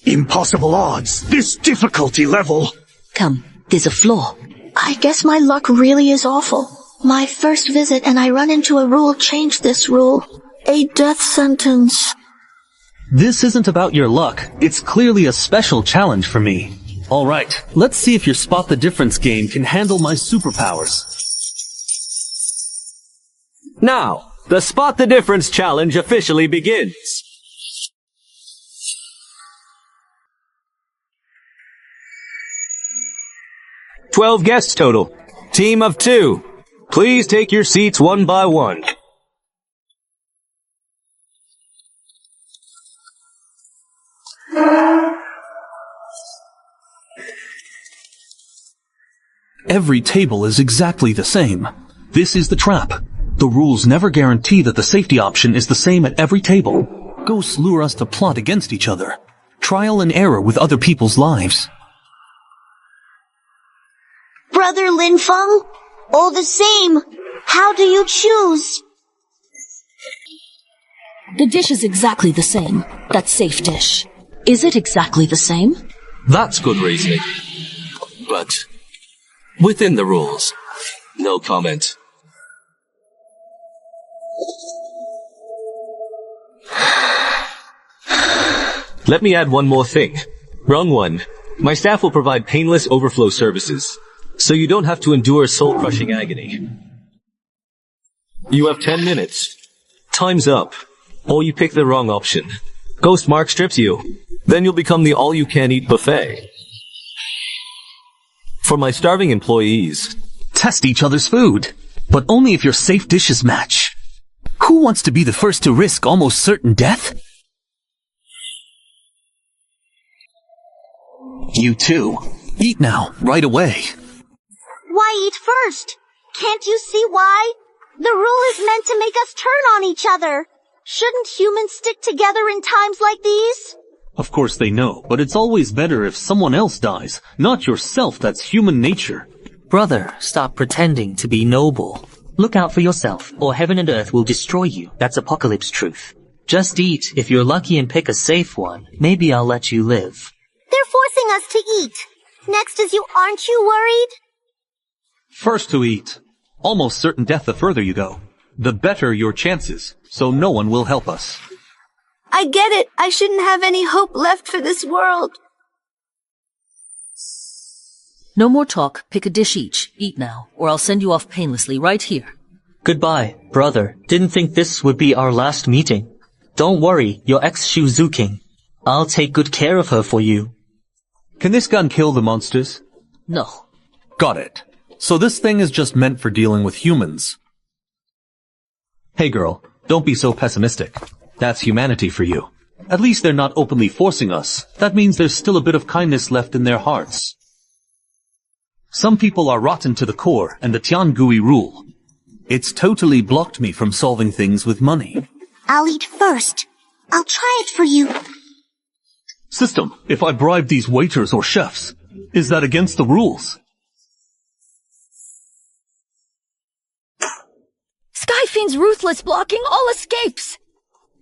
Impossible odds, this difficulty level. Come, there's a flaw. I guess my luck really is awful. My first visit and I run into a rule changed this rule. A death sentence. This isn't about your luck. It's clearly a special challenge for me. Alright, let's see if your Spot the Difference game can handle my superpowers. Now, the Spot the Difference challenge officially begins. "12 guests total. Team of 2. Please take your seats one by one." Every table is exactly the same. This is the trap. The rules never guarantee that the safety option is the same at every table. Ghosts lure us to plot against each other. Trial and error with other people's lives. Brother Lin Feng, all the same, how do you choose? The dish is exactly the same. That safe dish. Is it exactly the same? That's good reasoning. But within the rules. No comment. Let me add one more thing. Wrong one. My staff will provide painless overflow services, so you don't have to endure soul-crushing agony. You have 10 minutes. Time's up. Or you pick the wrong option. Ghost Mark strips you. Then you'll become the all-you-can-eat buffet. For my starving employees, test each other's food, but only if your safe dishes match. Who wants to be the first to risk almost certain death? You too. Eat now, right away. Why eat first? Can't you see why? The rule is meant to make us turn on each other. Shouldn't humans stick together in times like these? Of course they know, but it's always better if someone else dies, not yourself. That's human nature. Brother, stop pretending to be noble. Look out for yourself, or heaven and earth will destroy you. That's apocalypse truth. Just eat. If you're lucky and pick a safe one, maybe I'll let you live. They're forcing us to eat. Next is you, aren't you worried? First to eat. Almost certain death the further you go. The better your chances, so no one will help us. I get it. I shouldn't have any hope left for this world. No more talk. Pick a dish each. Eat now, or I'll send you off painlessly right here. Goodbye, brother. Didn't think this would be our last meeting. Don't worry, your ex-Shu King. I'll take good care of her for you. Can this gun kill the monsters? No. Got it. So this thing is just meant for dealing with humans. Hey girl, don't be so pessimistic. That's humanity for you. At least they're not openly forcing us. That means there's still a bit of kindness left in their hearts. Some people are rotten to the core, and the Tiangui rule. It's totally blocked me from solving things with money. I'll eat first. I'll try it for you. System, if I bribe these waiters or chefs, is that against the rules? Skyfiend's ruthless, blocking all escapes!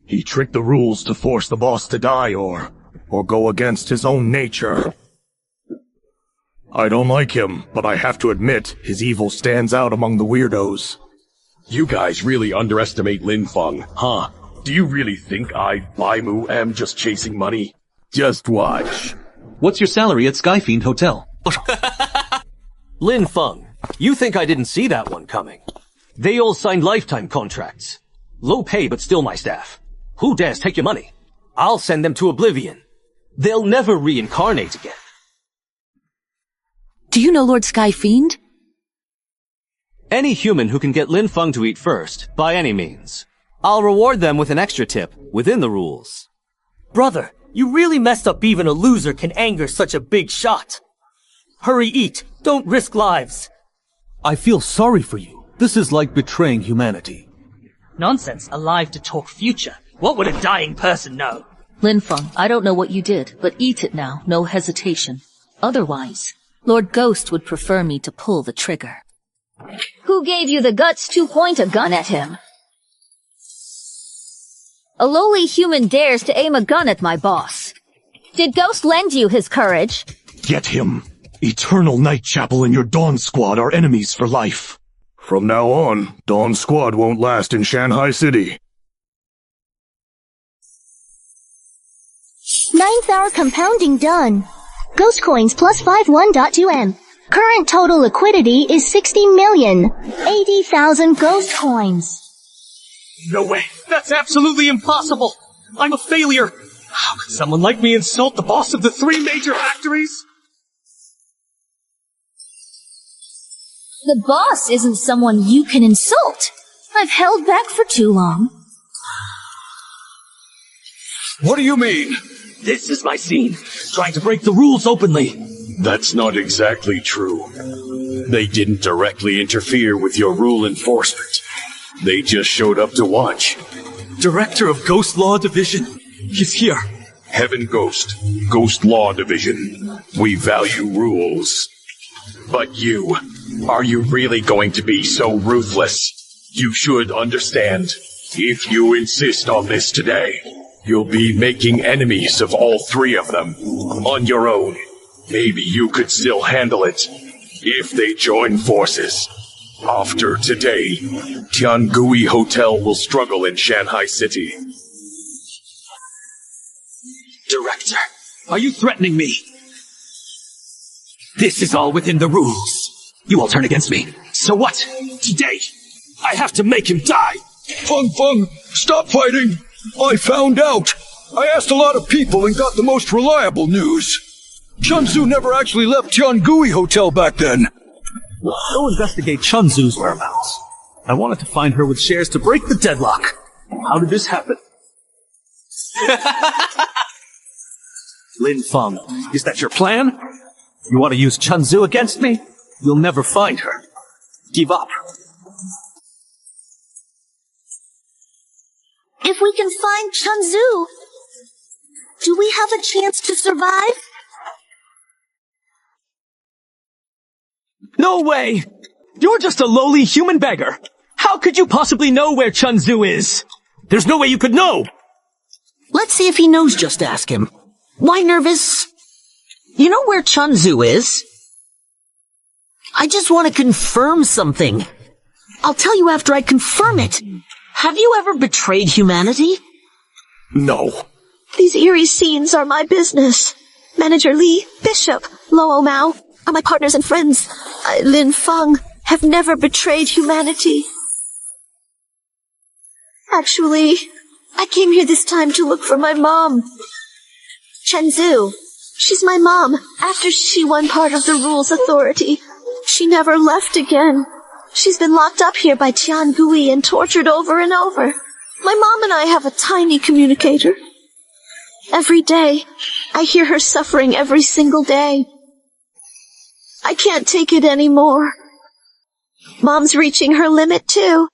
He tricked the rules to force the boss to die or go against his own nature. I don't like him, but I have to admit, his evil stands out among the weirdos. You guys really underestimate Lin Feng, huh? Do you really think I, Baimu, am just chasing money? Just watch. What's your salary at Skyfiend Hotel? Lin Feng, you think I didn't see that one coming? They all signed lifetime contracts. Low pay, but still my staff. Who dares take your money? I'll send them to oblivion. They'll never reincarnate again. Do you know Lord Skyfiend? Any human who can get Lin Feng to eat first, by any means. I'll reward them with an extra tip, within the rules. Brother, you really messed up. Even a loser can anger such a big shot. Hurry, eat. Don't risk lives. I feel sorry for you. This is like betraying humanity. Nonsense. Alive to talk future. What would a dying person know? Lin Feng, I don't know what you did, but eat it now, no hesitation. Otherwise, Lord Ghost would prefer me to pull the trigger. Who gave you the guts to point a gun at him? A lowly human dares to aim a gun at my boss. Did Ghost lend you his courage? Get him. Eternal Night Chapel and your Dawn Squad are enemies for life. From now on, Dawn Squad won't last in Shanghai City. 9th hour compounding done. Ghost coins plus 51.2M. Current total liquidity is 60,080,000 ghost coins. No way. That's absolutely impossible. I'm a failure. How could someone like me insult the boss of the 3 major factories? The boss isn't someone you can insult. I've held back for too long. What do you mean? This is my scene. Trying to break the rules openly. That's not exactly true. They didn't directly interfere with your rule enforcement. They just showed up to watch. Director of Ghost Law Division. He's here. Heaven Ghost, Ghost Law Division. We value rules. But you, are you really going to be so ruthless? You should understand. If you insist on this today, you'll be making enemies of all 3 of them. On your own. Maybe you could still handle it. If they join forces. After today, Tangui Hotel will struggle in Shanghai City. Director, are you threatening me? This is all within the rules. You all turn against me. So what? Today, I have to make him die. Feng Feng, stop fighting! I found out! I asked a lot of people and got the most reliable news. Chunzu never actually left Tangui Hotel back then. Go investigate Chunzu's whereabouts. I wanted to find her with shares to break the deadlock. How did this happen? Lin Feng, is that your plan? You want to use Chunzu against me? You'll never find her. Give up. If we can find Chunzu, do we have a chance to survive? No way! You're just a lowly human beggar. How could you possibly know where Chunzu is? There's no way you could know! Let's see if he knows. Just ask him. Why nervous? You know where Chunzu is? I just want to confirm something. I'll tell you after I confirm it. Have you ever betrayed humanity? No. These eerie scenes are my business. Manager Li, Bishop, Luo Mao are my partners and friends. I, Lin Feng, have never betrayed humanity. Actually, I came here this time to look for my mom. Chunzu. She's my mom. After she won part of the rules authority, she never left again. She's been locked up here by Tiangui and tortured over and over. My mom and I have a tiny communicator. Every day, I hear her suffering every single day. I can't take it anymore. Mom's reaching her limit too.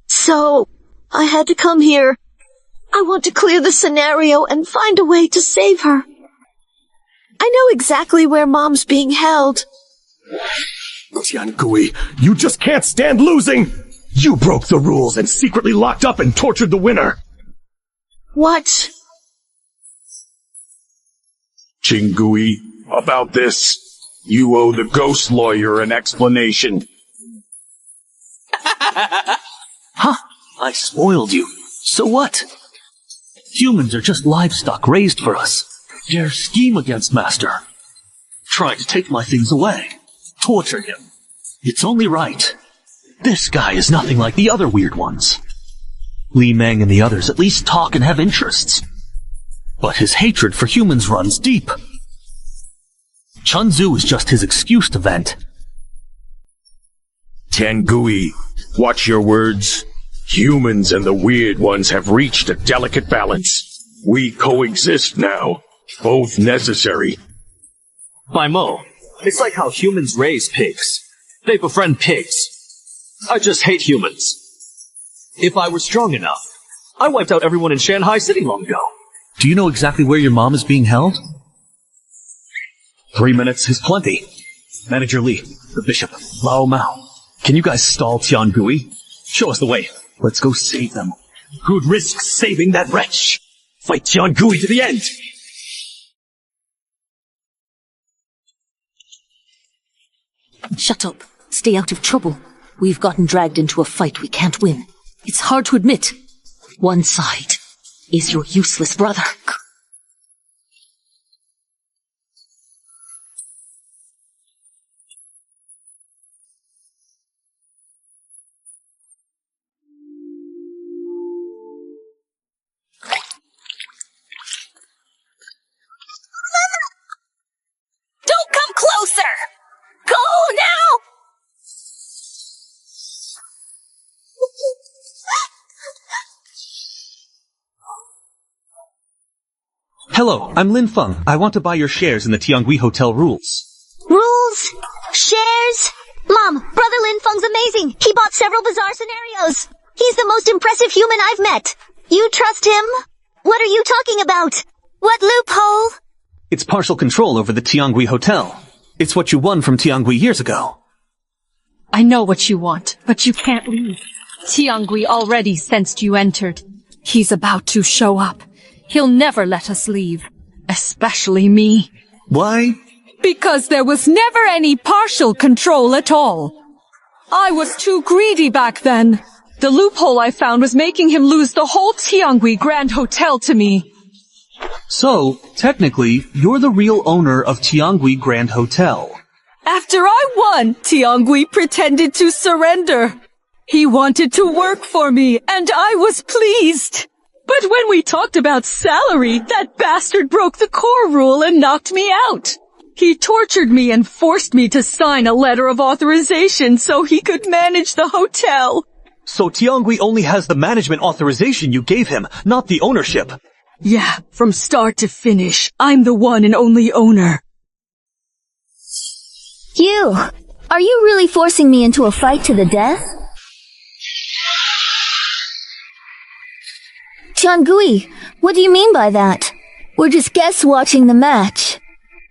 So, I had to come here. I want to clear the scenario and find a way to save her. I know exactly where Mom's being held. Tiangui, you just can't stand losing! You broke the rules and secretly locked up and tortured the winner. What? Tangui, about this, you owe the ghost lawyer an explanation. Huh? I spoiled you. So what? Humans are just livestock raised for us. Dare scheme against Master. Try to take my things away. Torture him. It's only right. This guy is nothing like the other weird ones. Li Meng and the others at least talk and have interests. But his hatred for humans runs deep. Chunzu is just his excuse to vent. Tangui, watch your words. Humans and the weird ones have reached a delicate balance. We coexist now. Both necessary. By Mo, it's like how humans raise pigs. They befriend pigs. I just hate humans. If I were strong enough, I wiped out everyone in Shanghai City long ago. Do you know exactly where your mom is being held? 3 minutes is plenty. Manager Li, the bishop, Lao Mao. Can you guys stall Tiangui? Show us the way. Let's go save them. Who'd risk saving that wretch? Fight Tiangui to the end! Shut up. Stay out of trouble. We've gotten dragged into a fight we can't win. It's hard to admit. One side is your useless brother. Don't come closer! Go now! Hello, I'm Lin Feng. I want to buy your shares in the Tangui Hotel rules. Rules? Shares? Mom, Brother Lin Feng's amazing. He bought several bizarre scenarios. He's the most impressive human I've met. You trust him? What are you talking about? What loophole? It's partial control over the Tangui Hotel. It's what you won from Tiangui years ago. I know what you want, but you can't leave. Tiangui already sensed you entered. He's about to show up. He'll never let us leave. Especially me. Why? Because there was never any partial control at all. I was too greedy back then. The loophole I found was making him lose the whole Tiangui Grand Hotel to me. So, technically, you're the real owner of Tiangui Grand Hotel. After I won, Tiangui pretended to surrender. He wanted to work for me, and I was pleased. But when we talked about salary, that bastard broke the core rule and knocked me out. He tortured me and forced me to sign a letter of authorization so he could manage the hotel. So Tiangui only has the management authorization you gave him, not the ownership. Yeah, from start to finish, I'm the one and only owner. You, are you really forcing me into a fight to the death? Tiangui, what do you mean by that? We're just guests watching the match.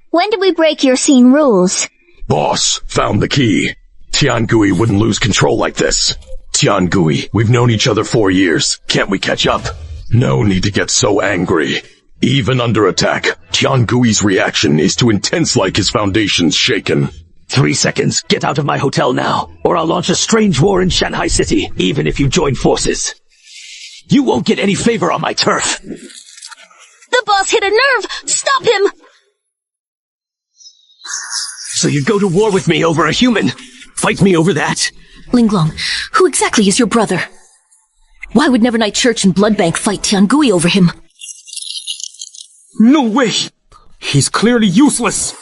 When did we break your scene rules? Boss, found the key. Tiangui wouldn't lose control like this. Tiangui, we've known each other 4 years. Can't we catch up? No need to get so angry. Even under attack, Tiangui's reaction is too intense, like his foundation's shaken. 3 seconds. Get out of my hotel now, or I'll launch a strange war in Shanghai City, even if you join forces. You won't get any favor on my turf. The boss hit a nerve! Stop him! So you go to war with me over a human? Fight me over that? Linglong, who exactly is your brother? Why would Nevernight Church and Bloodbank fight Tiangui over him? No way! He's clearly useless!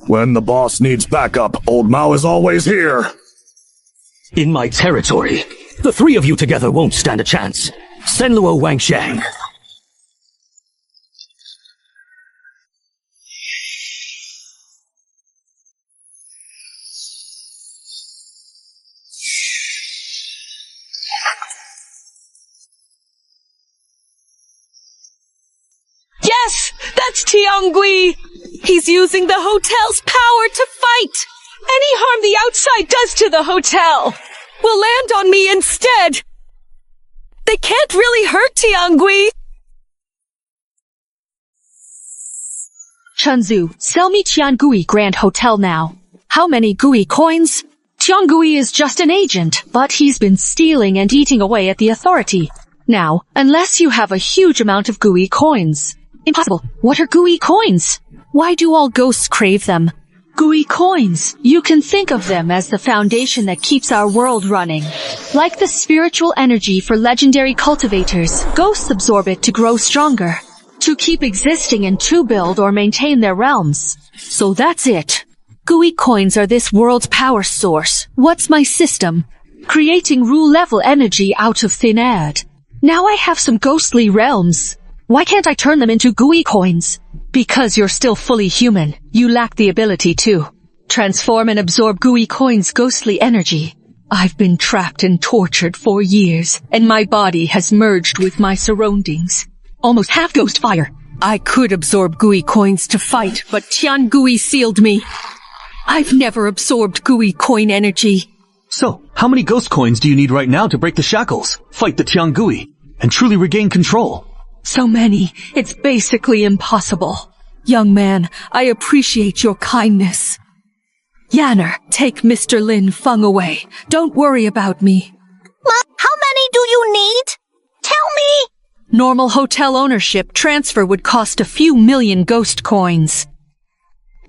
When the boss needs backup, old Mao is always here. In my territory, the 3 of you together won't stand a chance. Senluo Wangshang. Yes! That's Tiangui! He's using the hotel's power to fight! Any harm the outside does to the hotel will land on me instead. They can't really hurt Tiangui. Chunzu, sell me Tiangui Grand Hotel now. How many Gui coins? Tiangui is just an agent, but he's been stealing and eating away at the authority. Now, unless you have a huge amount of Gui coins. Impossible. What are Gui coins? Why do all ghosts crave them? Gui coins. You can think of them as the foundation that keeps our world running. Like the spiritual energy for legendary cultivators, ghosts absorb it to grow stronger, to keep existing and to build or maintain their realms. So that's it. Gui coins are this world's power source. What's my system? Creating rule-level energy out of thin air. Now I have some ghostly realms. Why can't I turn them into Gui coins? Because you're still fully human. You lack the ability to transform and absorb Gui coins' ghostly energy. I've been trapped and tortured for years, and my body has merged with my surroundings. Almost half ghost fire. I could absorb Gui coins to fight, but Tiangui sealed me. I've never absorbed Gui coin energy. So, how many ghost coins do you need right now to break the shackles, fight the Tiangui, and truly regain control? So many, it's basically impossible. Young man, I appreciate your kindness. Yanner, take Mr. Lin Feng away. Don't worry about me. How many do you need? Tell me! Normal hotel ownership transfer would cost a few million ghost coins.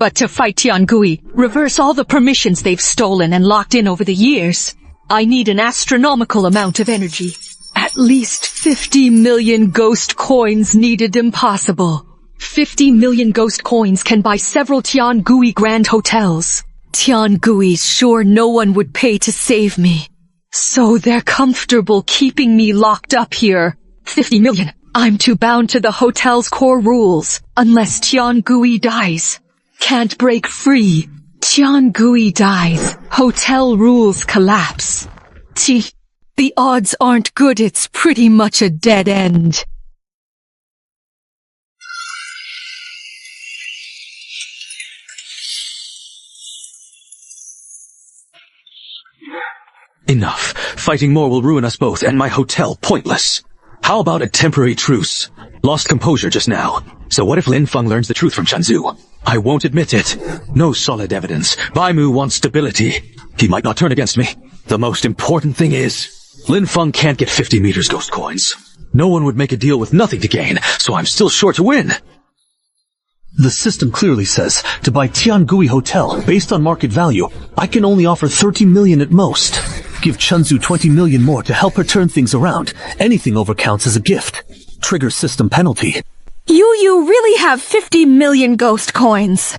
But to fight Tiangui, reverse all the permissions they've stolen and locked in over the years, I need an astronomical amount of energy. At least 50 million ghost coins needed impossible. 50 million ghost coins can buy several Tiangui Grand Hotels. Tiangui's sure no one would pay to save me. So they're comfortable keeping me locked up here. 50 million. I'm too bound to the hotel's core rules, unless Tiangui dies. Can't break free. Tiangui dies. Hotel rules collapse. The odds aren't good. It's pretty much a dead end. Enough. Fighting more will ruin us both and my hotel pointless. How about a temporary truce? Lost composure just now. So what if Lin Feng learns the truth from Chunzu? I won't admit it. No solid evidence. Baimu wants stability. He might not turn against me. The most important thing is, Lin Feng can't get 50 meters ghost coins. No one would make a deal with nothing to gain, so I'm still sure to win. The system clearly says, to buy Tiangui Hotel, based on market value, I can only offer 30 million at most. Give Chunzu 20 million more to help her turn things around. Anything over counts as a gift. Trigger system penalty. You really have 50 million ghost coins.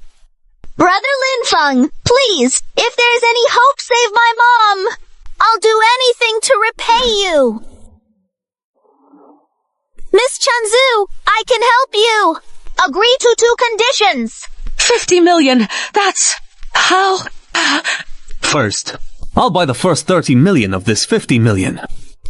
Brother Lin Feng, please, if there's any hope, save my mom. I'll do anything to repay you. Miss Chunzu, I can help you. Agree to 2 conditions. 50 million, that's how... First, I'll buy the first 30 million of this 50 million.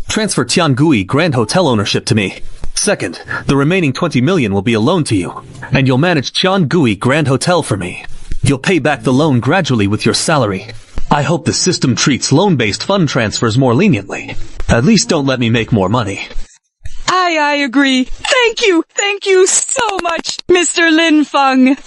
Transfer Tiangui Grand Hotel ownership to me. Second, the remaining 20 million will be a loan to you, and you'll manage Tiangui Grand Hotel for me. You'll pay back the loan gradually with your salary. I hope the system treats loan-based fund transfers more leniently. At least don't let me make more money. I agree. Thank you so much, Mr. Lin Feng.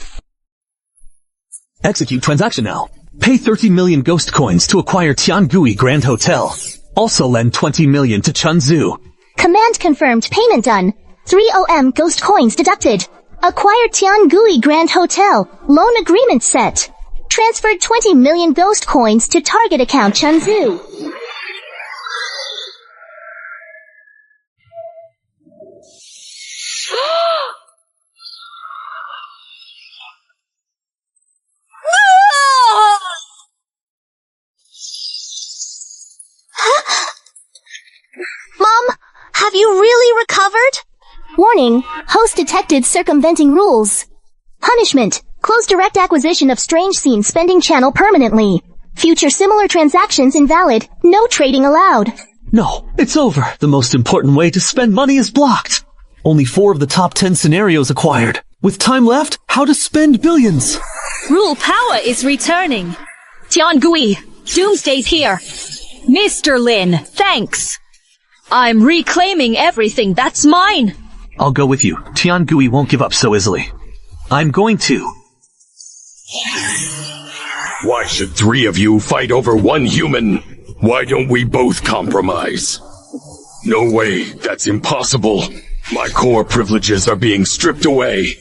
Execute transaction now. Pay 30 million ghost coins to acquire Tiangui Grand Hotel. Also lend 20 million to Chunzu. Command confirmed. Payment done. 3 OM ghost coins deducted. Acquired Tiangui Grand Hotel. Loan agreement set. Transferred 20 million ghost coins to target account Chunzu. Mom, have you really recovered? Warning, host detected circumventing rules. Punishment, close direct acquisition of strange scene spending channel permanently. Future similar transactions invalid, no trading allowed. No, it's over. The most important way to spend money is blocked. Only 4 of the top 10 scenarios acquired. With time left, how to spend billions. Rule power is returning. Tiangui, Doomsday's here. Mr. Lin, thanks. I'm reclaiming everything that's mine. I'll go with you. Tiangui won't give up so easily. I'm going to. Why should 3 of you fight over 1 human? Why don't we both compromise? No way, that's impossible. My core privileges are being stripped away.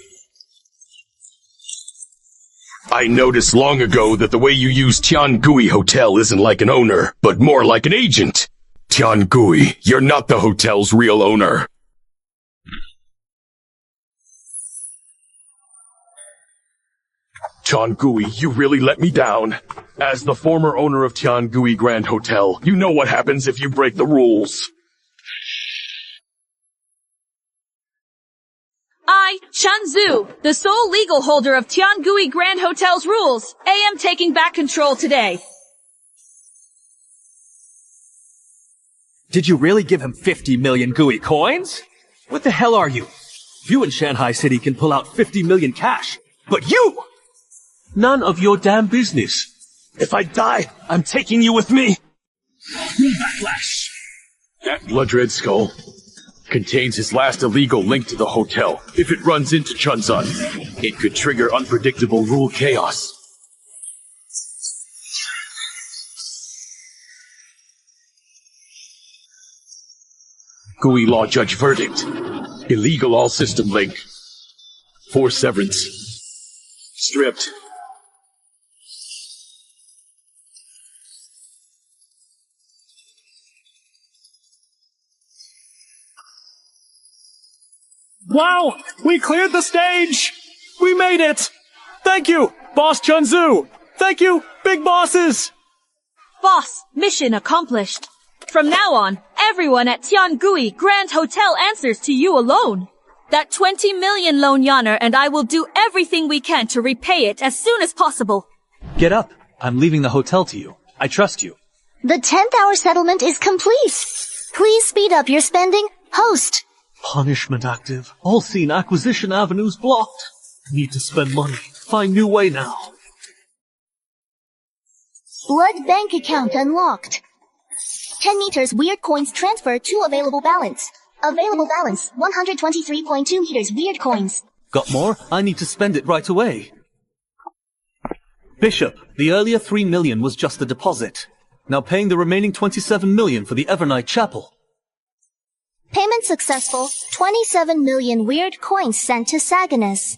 I noticed long ago that the way you use Tangui Hotel isn't like an owner, but more like an agent. Tangui, you're not the hotel's real owner. Tangui, you really let me down. As the former owner of Tangui Grand Hotel, you know what happens if you break the rules. I, Chanzu, the sole legal holder of Tiangui Grand Hotel's rules, am taking back control today. Did you really give him 50 million GUI coins? What the hell are you? You in Shanghai City can pull out 50 million cash, but you! None of your damn business. If I die, I'm taking you with me. Backlash. That blood red skull contains his last illegal link to the hotel. If it runs into Chunzun, it could trigger unpredictable rule chaos. GUI law judge verdict. Illegal all system link. Forced severance. Stripped. Wow! We cleared the stage! We made it! Thank you, Boss Chunzu! Thank you, big bosses! Boss, mission accomplished. From now on, everyone at Tiangui Grand Hotel answers to you alone. That 20 million loan Yaner and I will do everything we can to repay it as soon as possible. Get up. I'm leaving the hotel to you. I trust you. The 10th hour settlement is complete. Please speed up your spending. Host. Punishment active. All scene acquisition avenues blocked. Need to spend money. Find new way now. Blood bank account unlocked. 10 meters weird coins transfer to available balance. Available balance 123.2 meters weird coins. Got more? I need to spend it right away. Bishop, the earlier 3 million was just the deposit. Now paying the remaining 27 million for the Evernight Chapel. Payment successful. 27 million weird coins sent to Saganus.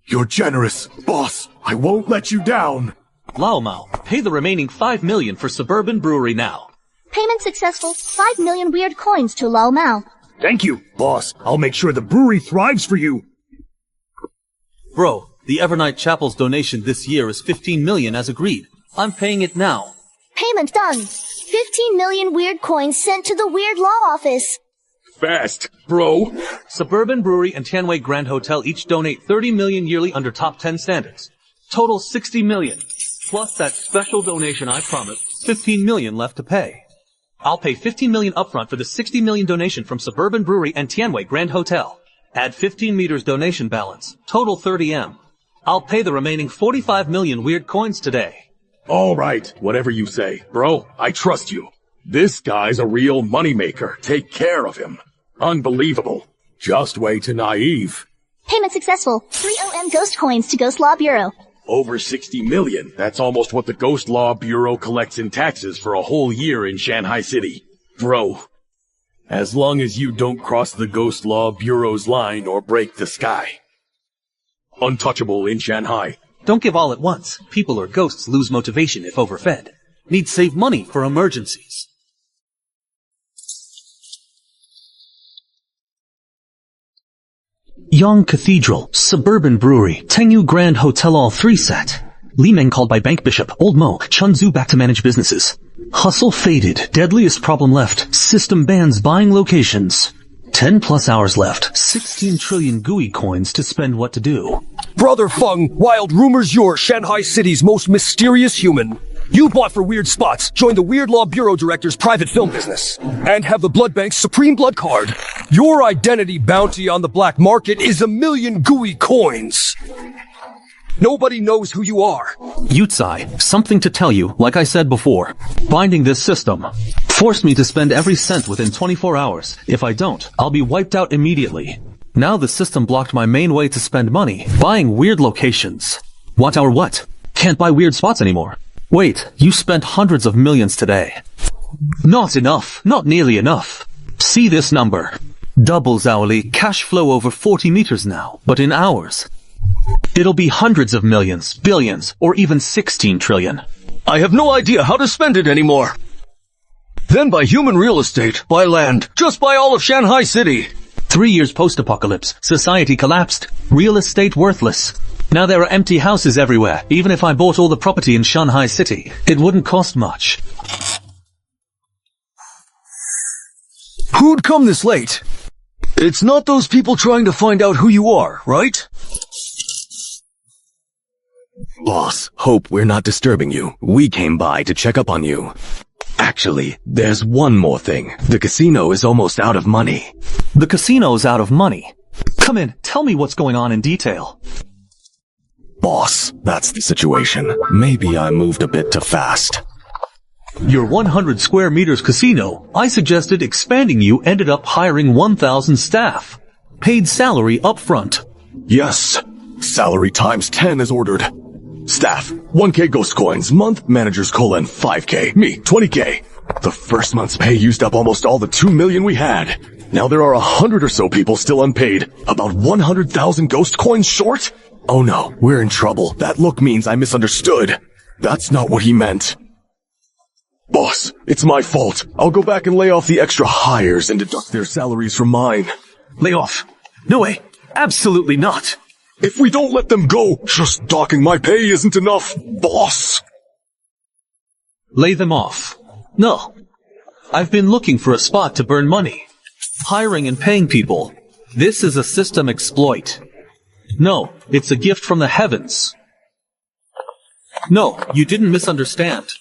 You're generous, boss. I won't let you down. Lao Mao, pay the remaining 5 million for Suburban Brewery now. Payment successful. 5 million weird coins to Lao Mao. Thank you, boss. I'll make sure the brewery thrives for you. Bro, the Evernight Chapel's donation this year is 15 million as agreed. I'm paying it now. Payment done. 15 million weird coins sent to the Weird Law Office. Fast, bro. Suburban Brewery and Tianwei Grand Hotel each donate 30 million yearly under top 10 standards. Total 60 million. Plus that special donation I promised, 15 million left to pay. I'll pay 15 million upfront for the 60 million donation from Suburban Brewery and Tianwei Grand Hotel. Add 15 meters donation balance. Total 30 M. I'll pay the remaining 45 million weird coins today. All right, whatever you say. Bro, I trust you. This guy's a real moneymaker. Take care of him. Unbelievable. Just way too naive. Payment successful. 3 OM ghost coins to Ghost Law Bureau. Over 60 million. That's almost what the Ghost Law Bureau collects in taxes for a whole year in Shanghai City. Bro, as long as you don't cross the Ghost Law Bureau's line or break the sky. Untouchable in Shanghai. Don't give all at once. People or ghosts lose motivation if overfed. Need save money for emergencies. Yang Cathedral, Suburban Brewery, Tangui Grand Hotel all 3 set. Li Meng called by Bank Bishop, Old Mo, Chunzu back to manage businesses. Hustle faded, deadliest problem left, system bans buying locations. 10 plus hours left, 16 trillion GUI coins to spend what to do. Brother Feng, wild rumors you're Shanghai City's most mysterious human. You bought for weird spots, joined the Weird Law Bureau Director's private film business, and have the Blood Bank's Supreme Blood Card. Your identity bounty on the black market is 1 million GUI coins. Nobody knows who you are. Yutsai, something to tell you, like I said before. Binding this system forced me to spend every cent within 24 hours. If I don't, I'll be wiped out immediately. Now the system blocked my main way to spend money, buying weird locations. What? Can't buy weird spots anymore. Wait, you spent hundreds of millions today. Not enough. Not nearly enough. See this number. Doubles hourly, cash flow over 40 meters now, but in hours. It'll be hundreds of millions, billions, or even 16 trillion. I have no idea how to spend it anymore. Then buy human real estate, buy land, just buy all of Shanghai City. 3 years post-apocalypse, society collapsed, real estate worthless. Now there are empty houses everywhere. Even if I bought all the property in Shanghai City, it wouldn't cost much. Who'd come this late? It's not those people trying to find out who you are, right? Boss, hope we're not disturbing you. We came by to check up on you. Actually, there's one more thing. The casino is almost out of money. The casino's out of money? Come in, tell me what's going on in detail. Boss, that's the situation. Maybe I moved a bit too fast. Your 100 square meters casino, I suggested expanding. You ended up hiring 1,000 staff. Paid salary up front. Yes. Salary times 10 is ordered. Staff, 1K ghost coins. Month, manager's colon, 5K. Me, 20K. The first month's pay used up almost all the 2 million we had. Now there are 100 or so people still unpaid. About 100,000 ghost coins short? Oh no, we're in trouble. That look means I misunderstood. That's not what he meant. Boss, it's my fault. I'll go back and lay off the extra hires and deduct their salaries from mine. Lay off? No way. Absolutely not. If we don't let them go, just docking my pay isn't enough, boss. Lay them off. No. I've been looking for a spot to burn money. Hiring and paying people. This is a system exploit. No, it's a gift from the heavens. No, you didn't misunderstand.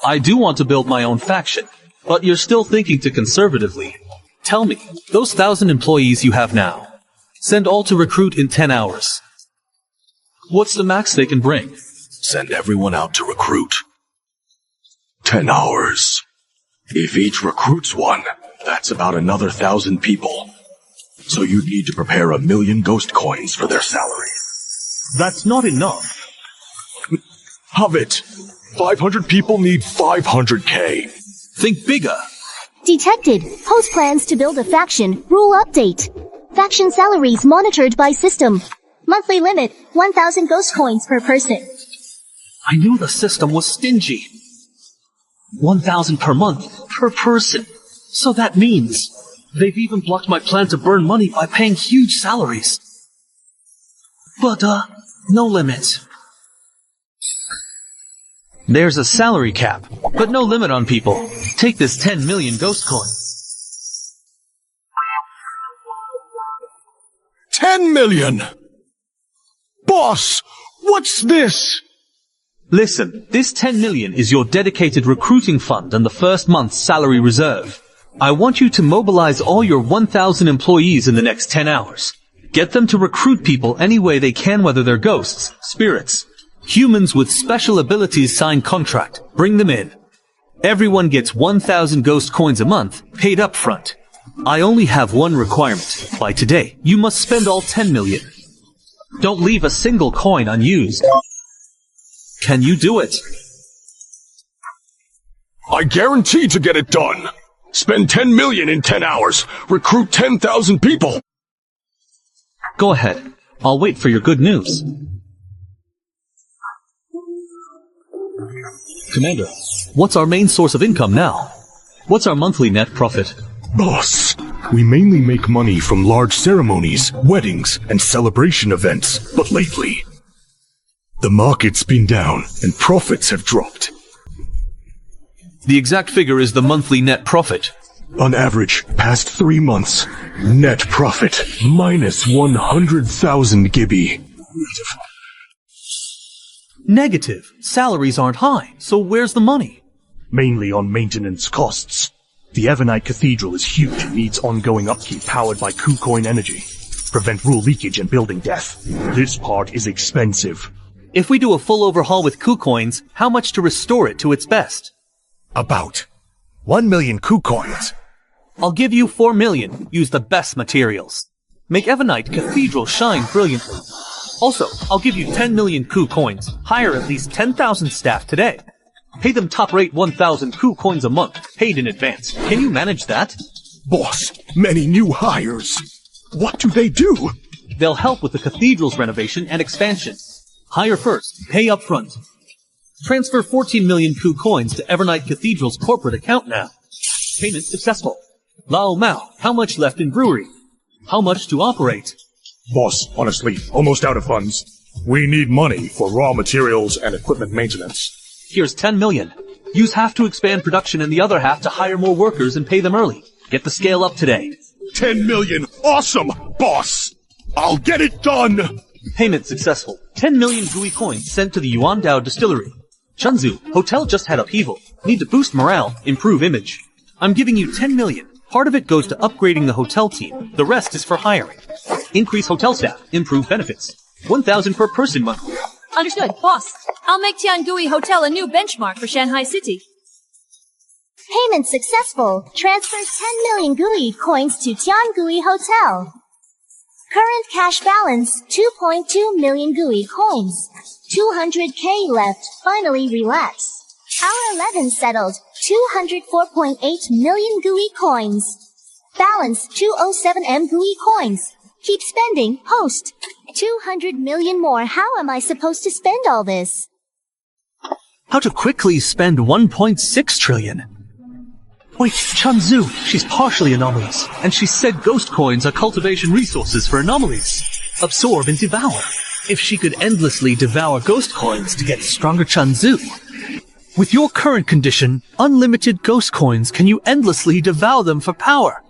I do want to build my own faction, but you're still thinking too conservatively. Tell me, those 1,000 employees you have now, send all to recruit in 10 hours. What's the max they can bring? Send everyone out to recruit. 10 hours. If each recruits one, that's about another 1,000 people. So you'd need to prepare 1 million ghost coins for their salary. That's not enough. Have it. 500 people need 500K. Think bigger. Detected. Host plans to build a faction. Rule update. Faction salaries monitored by system. Monthly limit, 1,000 ghost coins per person. I knew the system was stingy. 1,000 per month, per person. So that means they've even blocked my plan to burn money by paying huge salaries. But, no limit. There's a salary cap, but no limit on people. Take this 10 million ghost coins. 10 million! Boss, what's this? Listen, this 10 million is your dedicated recruiting fund and the first month's salary reserve. I want you to mobilize all your 1,000 employees in the next 10 hours. Get them to recruit people any way they can, whether they're ghosts, spirits, humans with special abilities. Sign contract. Bring them in. Everyone gets 1,000 ghost coins a month, paid up front. I only have one requirement. By today, you must spend all 10 million. Don't leave a single coin unused. Can you do it? I guarantee to get it done. Spend 10 million in 10 hours. Recruit 10,000 people. Go ahead. I'll wait for your good news. Commander, what's our main source of income now? What's our monthly net profit? Boss, we mainly make money from large ceremonies, weddings, and celebration events, but lately, the market's been down and profits have dropped. The exact figure is the monthly net profit. On average, past 3 months, net profit minus 100,000 gibi. Negative. Salaries aren't high, so where's the money? Mainly on maintenance costs. The Evernite Cathedral is huge and needs ongoing upkeep powered by KuCoin energy. Prevent rule leakage and building death. This part is expensive. If we do a full overhaul with KuCoins, how much to restore it to its best? About 1 million KuCoins. I'll give you 4 million. Use the best materials. Make Ebonite Cathedral shine brilliantly. Also, I'll give you 10 million KuCoins. Hire at least 10,000 staff today. Pay them top rate 1,000 KuCoins a month, paid in advance. Can you manage that? Boss, many new hires. What do they do? They'll help with the cathedral's renovation and expansion. Hire first, pay up front. Transfer 14 million KuCoins to Evernight Cathedral's corporate account now. Payment successful. Lao Mao, how much left in brewery? How much to operate? Boss, honestly, almost out of funds. We need money for raw materials and equipment maintenance. Here's 10 million. Use half to expand production and the other half to hire more workers and pay them early. Get the scale up today. 10 million! Awesome! Boss! I'll get it done! Payment successful. 10 million Gui coins sent to the Yuandao distillery. Chunzu, hotel just had upheaval. Need to boost morale, improve image. I'm giving you 10 million. Part of it goes to upgrading the hotel team. The rest is for hiring. Increase hotel staff, improve benefits. 1,000 per person monthly. Understood, boss. I'll make Tangui Hotel a new benchmark for Shanghai City. Payment successful. Transfer 10 million GUI coins to Tangui Hotel. Current cash balance, 2.2 million GUI coins. 200k left. Finally relax. Hour 11 settled. 204.8 million GUI coins. Balance, 207M GUI coins. Keep spending. Host. 200 million more. How am I supposed to spend all this? How to quickly spend 1.6 trillion. Wait, Chunzu, she's partially anomalous, and she said ghost coins are cultivation resources for anomalies. Absorb and devour. If she could endlessly devour ghost coins to get stronger Chunzu. With your current condition, unlimited ghost coins, can you endlessly devour them for power?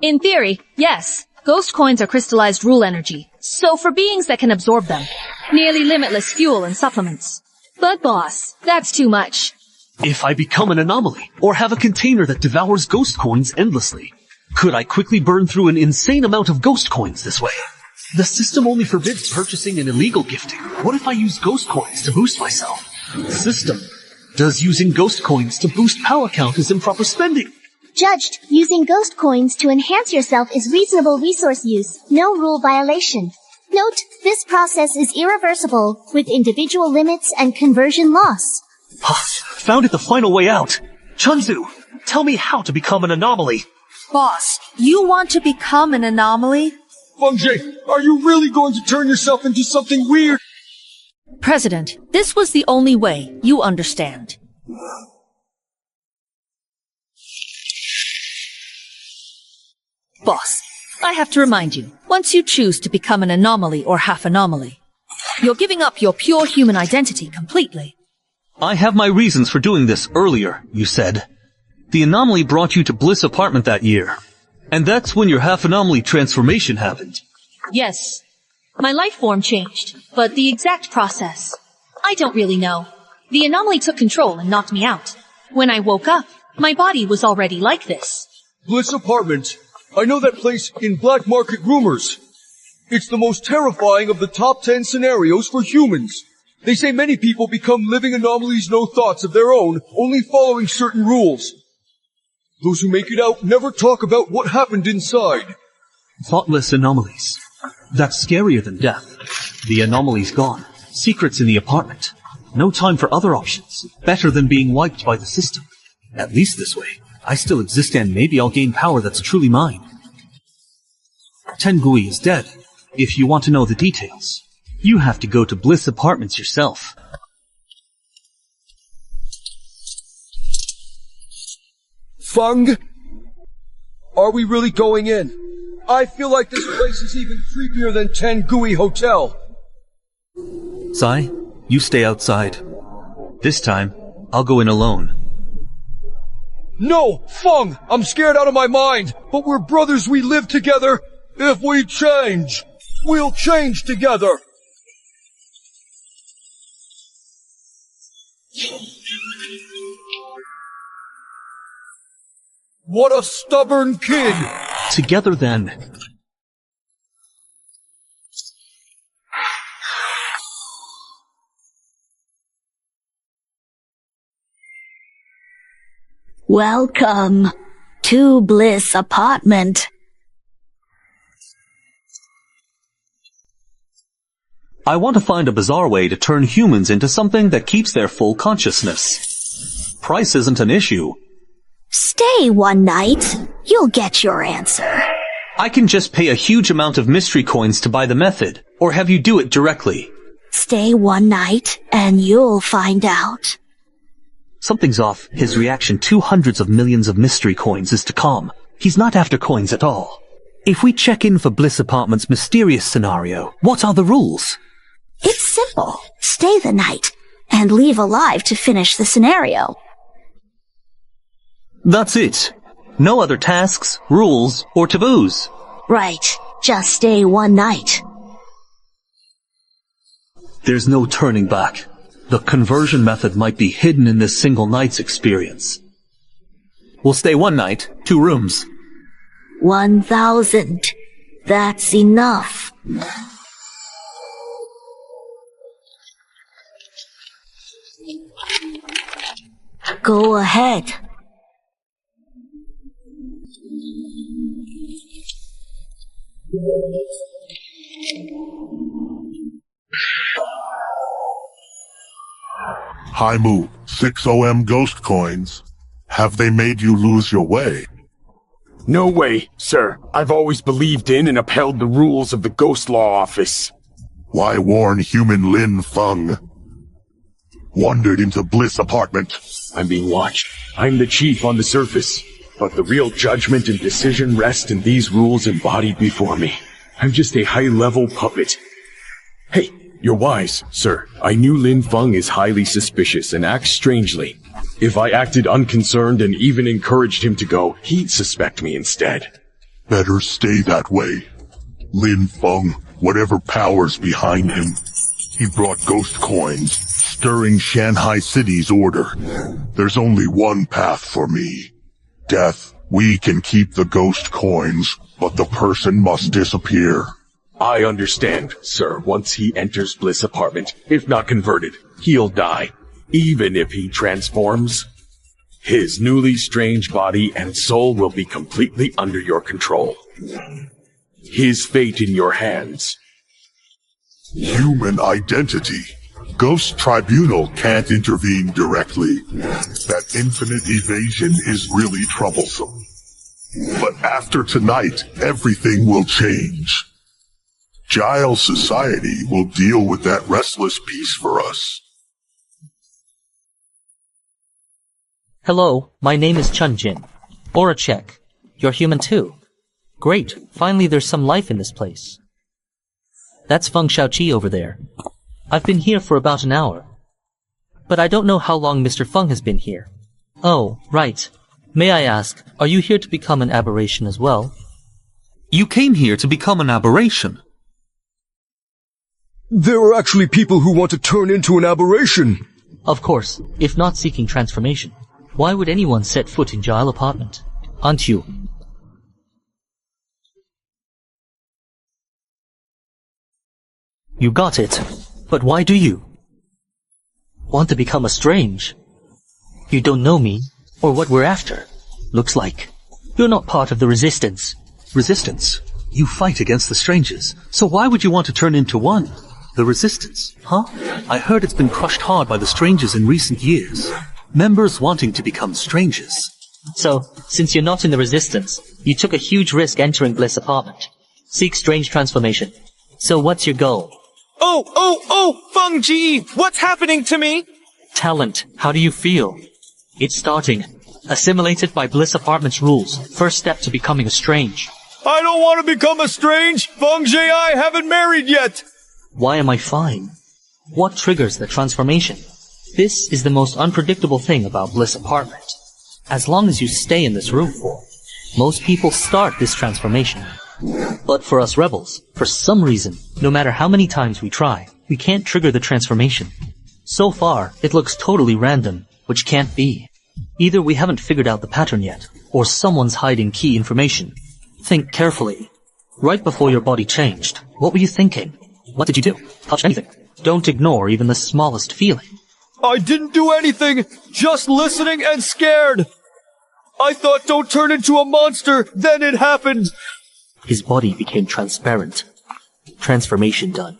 In theory, yes. Ghost coins are crystallized rule energy, so for beings that can absorb them. Nearly limitless fuel and supplements. But boss, that's too much. If I become an anomaly, or have a container that devours ghost coins endlessly, could I quickly burn through an insane amount of ghost coins this way? The system only forbids purchasing and illegal gifting. What if I use ghost coins to boost myself? System, does using ghost coins to boost power count as improper spending? Judged, using ghost coins to enhance yourself is reasonable resource use, no rule violation. Note, this process is irreversible, with individual limits and conversion loss. Found it the final way out. Chunzu, tell me how to become an anomaly. Boss, you want to become an anomaly? Fengji, are you really going to turn yourself into something weird? President, this was the only way. You understand. Boss, I have to remind you, once you choose to become an anomaly or half anomaly, you're giving up your pure human identity completely. I have my reasons for doing this earlier, you said. The anomaly brought you to Bliss apartment that year. And that's when your half-anomaly transformation happened. Yes. My life form changed, but the exact process, I don't really know. The anomaly took control and knocked me out. When I woke up, my body was already like this. Bliss apartment. I know that place in Black Market Rumors. It's the most terrifying of the top 10 scenarios for humans. They say many people become living anomalies, no thoughts of their own, only following certain rules. Those who make it out never talk about what happened inside. Thoughtless anomalies. That's scarier than death. The anomaly's gone. Secrets in the apartment. No time for other options. Better than being wiped by the system. At least this way. I still exist and maybe I'll gain power that's truly mine. Tangui is dead. If you want to know the details, you have to go to Bliss Apartments yourself. Feng? Are we really going in? I feel like this place is even creepier than Tangui Hotel. Sai, you stay outside. This time, I'll go in alone. No! Feng! I'm scared out of my mind! But we're brothers, we live together! If we change, we'll change together! What a stubborn kid! Together then. Welcome to Bliss Apartment. I want to find a bizarre way to turn humans into something that keeps their full consciousness. Price isn't an issue. Stay one night. You'll get your answer. I can just pay a huge amount of mystery coins to buy the method, or have you do it directly. Stay one night, and you'll find out. Something's off. His reaction to hundreds of millions of mystery coins is to calm. He's not after coins at all. If we check in for Bliss Apartment's mysterious scenario, what are the rules? It's simple. Stay the night, and leave alive to finish the scenario. That's it. No other tasks, rules, or taboos. Right. Just stay one night. There's no turning back. The conversion method might be hidden in this single night's experience. We'll stay one night, 2 rooms. 1,000. That's enough. Go ahead. Haimu, 6 OM ghost coins. Have they made you lose your way? No way, sir. I've always believed in and upheld the rules of the Ghost Law Office. Why warn human Lin Feng? Wandered into Bliss Apartment. I'm being watched. I'm the chief on the surface, but the real judgment and decision rest in these rules embodied before me. I'm just a high-level puppet. Hey, you're wise, sir. I knew Lin Feng is highly suspicious and acts strangely. If I acted unconcerned and even encouraged him to go, he'd suspect me instead. Better stay that way. Lin Feng, whatever power's behind him, he brought ghost coins, stirring Shanghai City's order. There's only one path for me. Death. We can keep the ghost coins, but the person must disappear. I understand, sir. Once he enters Bliss Apartment, if not converted, he'll die. Even if he transforms, his newly strange body and soul will be completely under your control. His fate in your hands. Human identity. Ghost Tribunal can't intervene directly. That infinite evasion is really troublesome. But after tonight, everything will change. Giles Society will deal with that restless piece for us. Hello, my name is Chun-Jin. Or a check. You're human too. Great, finally there's some life in this place. That's Feng Shaoqi over there. I've been here for about an hour. But I don't know how long Mr. Feng has been here. Oh, right. May I ask, are you here to become an aberration as well? You came here to become an aberration. There are actually people who want to turn into an aberration. Of course, if not seeking transformation, why would anyone set foot in Giles Apartment? Aren't you? You got it. But why do you? Want to become a strange? You don't know me, or what we're after. Looks like you're not part of the resistance. Resistance? You fight against the strangers, so why would you want to turn into one? The resistance, huh? I heard it's been crushed hard by the strangers in recent years. Members wanting to become strangers. So, since you're not in the resistance, you took a huge risk entering Bliss Apartment. Seek strange transformation. So what's your goal? Oh, Feng Ji! What's happening to me? Talent, how do you feel? It's starting. Assimilated by Bliss Apartment's rules. First step to becoming a strange. I don't want to become a strange! Feng Ji, I haven't married yet! Why am I fine? What triggers the transformation? This is the most unpredictable thing about Bliss Apartment. As long as you stay in this room for, most people start this transformation. But for us rebels, for some reason, no matter how many times we try, we can't trigger the transformation. So far, it looks totally random, which can't be. Either we haven't figured out the pattern yet, or someone's hiding key information. Think carefully. Right before your body changed, what were you thinking? What did you do? Touch anything. Don't ignore even the smallest feeling. I didn't do anything! Just listening and scared! I thought don't turn into a monster, then it happened! His body became transparent. Transformation done.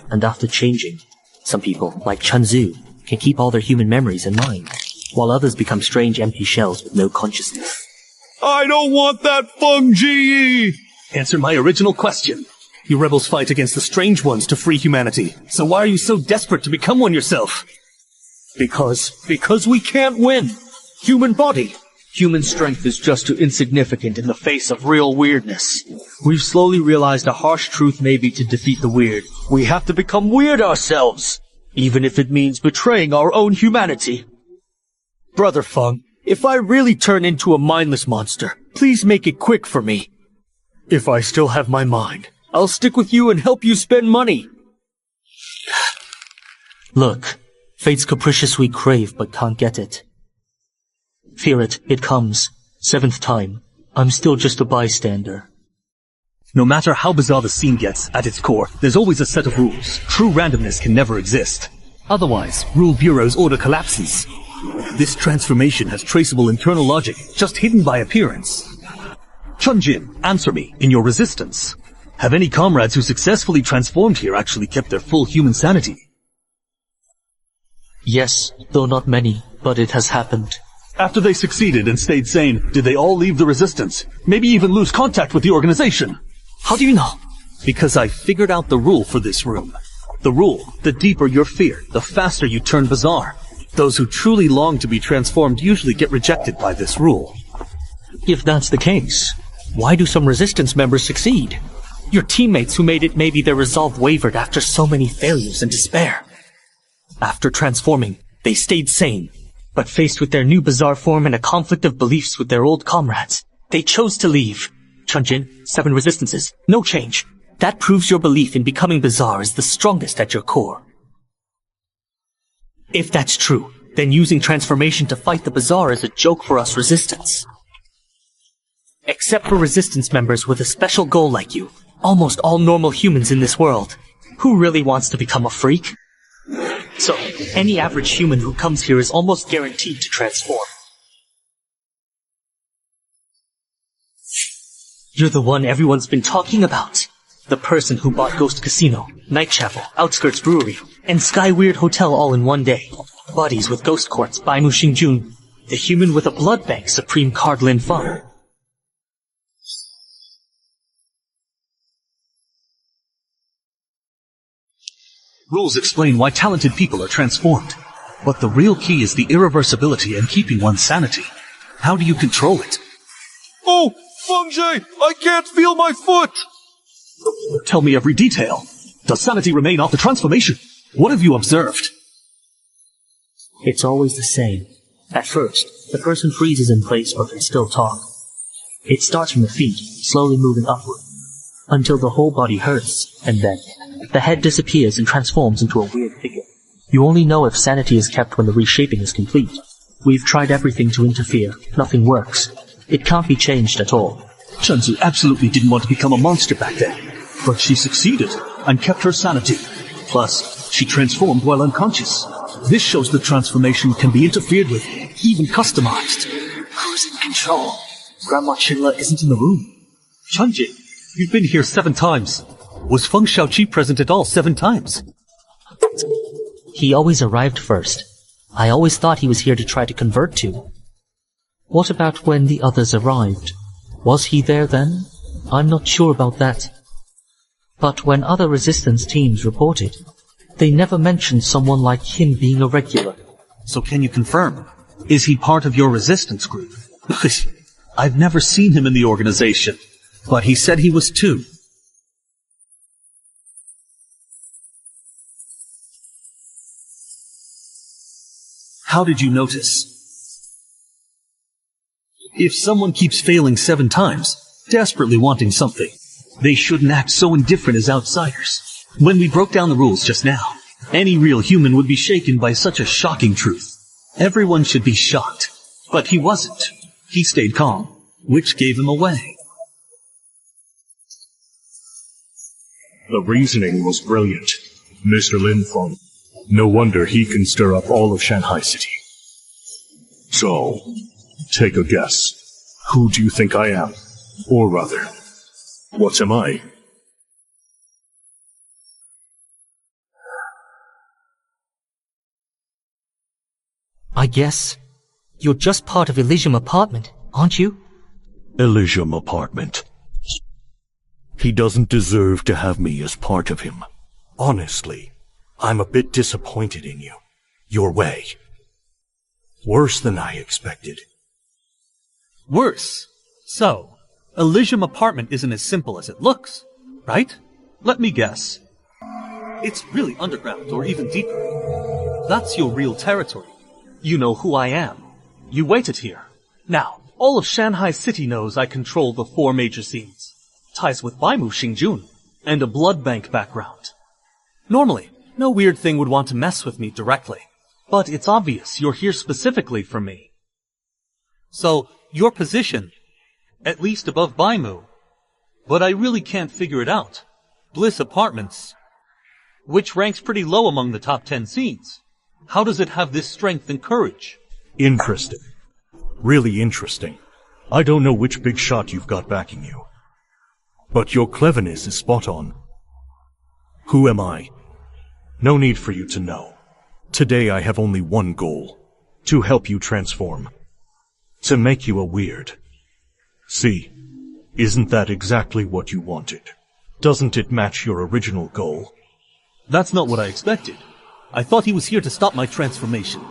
And after changing, some people, like Chunzu, can keep all their human memories in mind, while others become strange empty shells with no consciousness. I don't want that Feng Ji! Answer my original question. You rebels fight against the strange ones to free humanity. So why are you so desperate to become one yourself? Because we can't win. Human body. Human strength is just too insignificant in the face of real weirdness. We've slowly realized a harsh truth may be to defeat the weird. We have to become weird ourselves, even if it means betraying our own humanity. Brother Feng, if I really turn into a mindless monster, please make it quick for me. If I still have my mind, I'll stick with you and help you spend money. Look, fate's capricious we crave but can't get it. Fear it, it comes. 7th time. I'm still just a bystander. No matter how bizarre the scene gets, at its core, there's always a set of rules. True randomness can never exist. Otherwise, Rule Bureau's order collapses. This transformation has traceable internal logic, just hidden by appearance. Chunjin, answer me, in your resistance, have any comrades who successfully transformed here actually kept their full human sanity? Yes, though not many, but it has happened. After they succeeded and stayed sane, did they all leave the resistance? Maybe even lose contact with the organization? How do you know? Because I figured out the rule for this room. The rule, the deeper your fear, the faster you turn bizarre. Those who truly long to be transformed usually get rejected by this rule. If that's the case, why do some resistance members succeed? Your teammates who made it, maybe their resolve wavered after so many failures and despair. After transforming, they stayed sane. But faced with their new bizarre form and a conflict of beliefs with their old comrades, they chose to leave. Chunjin, 7 resistances, no change. That proves your belief in becoming bizarre is the strongest at your core. If that's true, then using transformation to fight the bizarre is a joke for us resistance. Except for resistance members with a special goal like you, almost all normal humans in this world. Who really wants to become a freak? So, any average human who comes here is almost guaranteed to transform. You're the one everyone's been talking about. The person who bought Ghost Casino, Night Chapel, Outskirts Brewery, and Sky Weird Hotel all in one day. Buddies with Ghost Courts, Baimu Xingjun. The human with a blood bank, Supreme Card Lin Feng. Rules explain why talented people are transformed. But the real key is the irreversibility and keeping one's sanity. How do you control it? Oh, Feng Ji, I can't feel my foot! Tell me every detail. Does sanity remain after transformation? What have you observed? It's always the same. At first, the person freezes in place but can still talk. It starts from the feet, slowly moving upward, until the whole body hurts, and then the head disappears and transforms into a weird figure. You only know if sanity is kept when the reshaping is complete. We've tried everything to interfere. Nothing works. It can't be changed at all. Chunzu absolutely didn't want to become a monster back then, but she succeeded and kept her sanity. Plus, she transformed while unconscious. This shows that transformation can be interfered with, even customized. Who's in control? Grandma Chinla isn't in the room. Chunjin, you've been here 7 times. Was Feng Xiaoqi present at all 7 times? He always arrived first. I always thought he was here to try to convert to. What about when the others arrived? Was he there then? I'm not sure about that. But when other resistance teams reported, they never mentioned someone like him being a regular. So can you confirm? Is he part of your resistance group? I've never seen him in the organization, but he said he was too. How did you notice? If someone keeps failing 7 times, desperately wanting something, they shouldn't act so indifferent as outsiders. When we broke down the rules just now, any real human would be shaken by such a shocking truth. Everyone should be shocked, but he wasn't. He stayed calm, which gave him away. The reasoning was brilliant, Mr. Lin Feng. No wonder he can stir up all of Shanghai City. So, Take a guess. Who do you think I am? Or rather, what am I? I guess you're just part of Elysium Apartment, aren't you? Elysium Apartment. He doesn't deserve to have me as part of him. Honestly, I'm a bit disappointed in you. Your way. Worse than I expected. Worse? So, Elysium Apartment isn't as simple as it looks, right? Let me guess. It's really underground or even deeper. That's your real territory. You know who I am. You waited here. Now, all of Shanghai City knows I control the 4 major scenes. Ties with Baimu Xingjun, and a blood bank background. Normally, no weird thing would want to mess with me directly. But it's obvious you're here specifically for me. So, your position, at least above Baimu. But I really can't figure it out. Bliss Apartments, which ranks pretty low among the top 10 scenes. How does it have this strength and courage? Interesting. Really interesting. I don't know which big shot you've got backing you. But your cleverness is spot on. Who am I? No need for you to know. Today I have only one goal. To help you transform. To make you a weird. See, isn't that exactly what you wanted? Doesn't it match your original goal? That's not what I expected. I thought he was here to stop my transformation.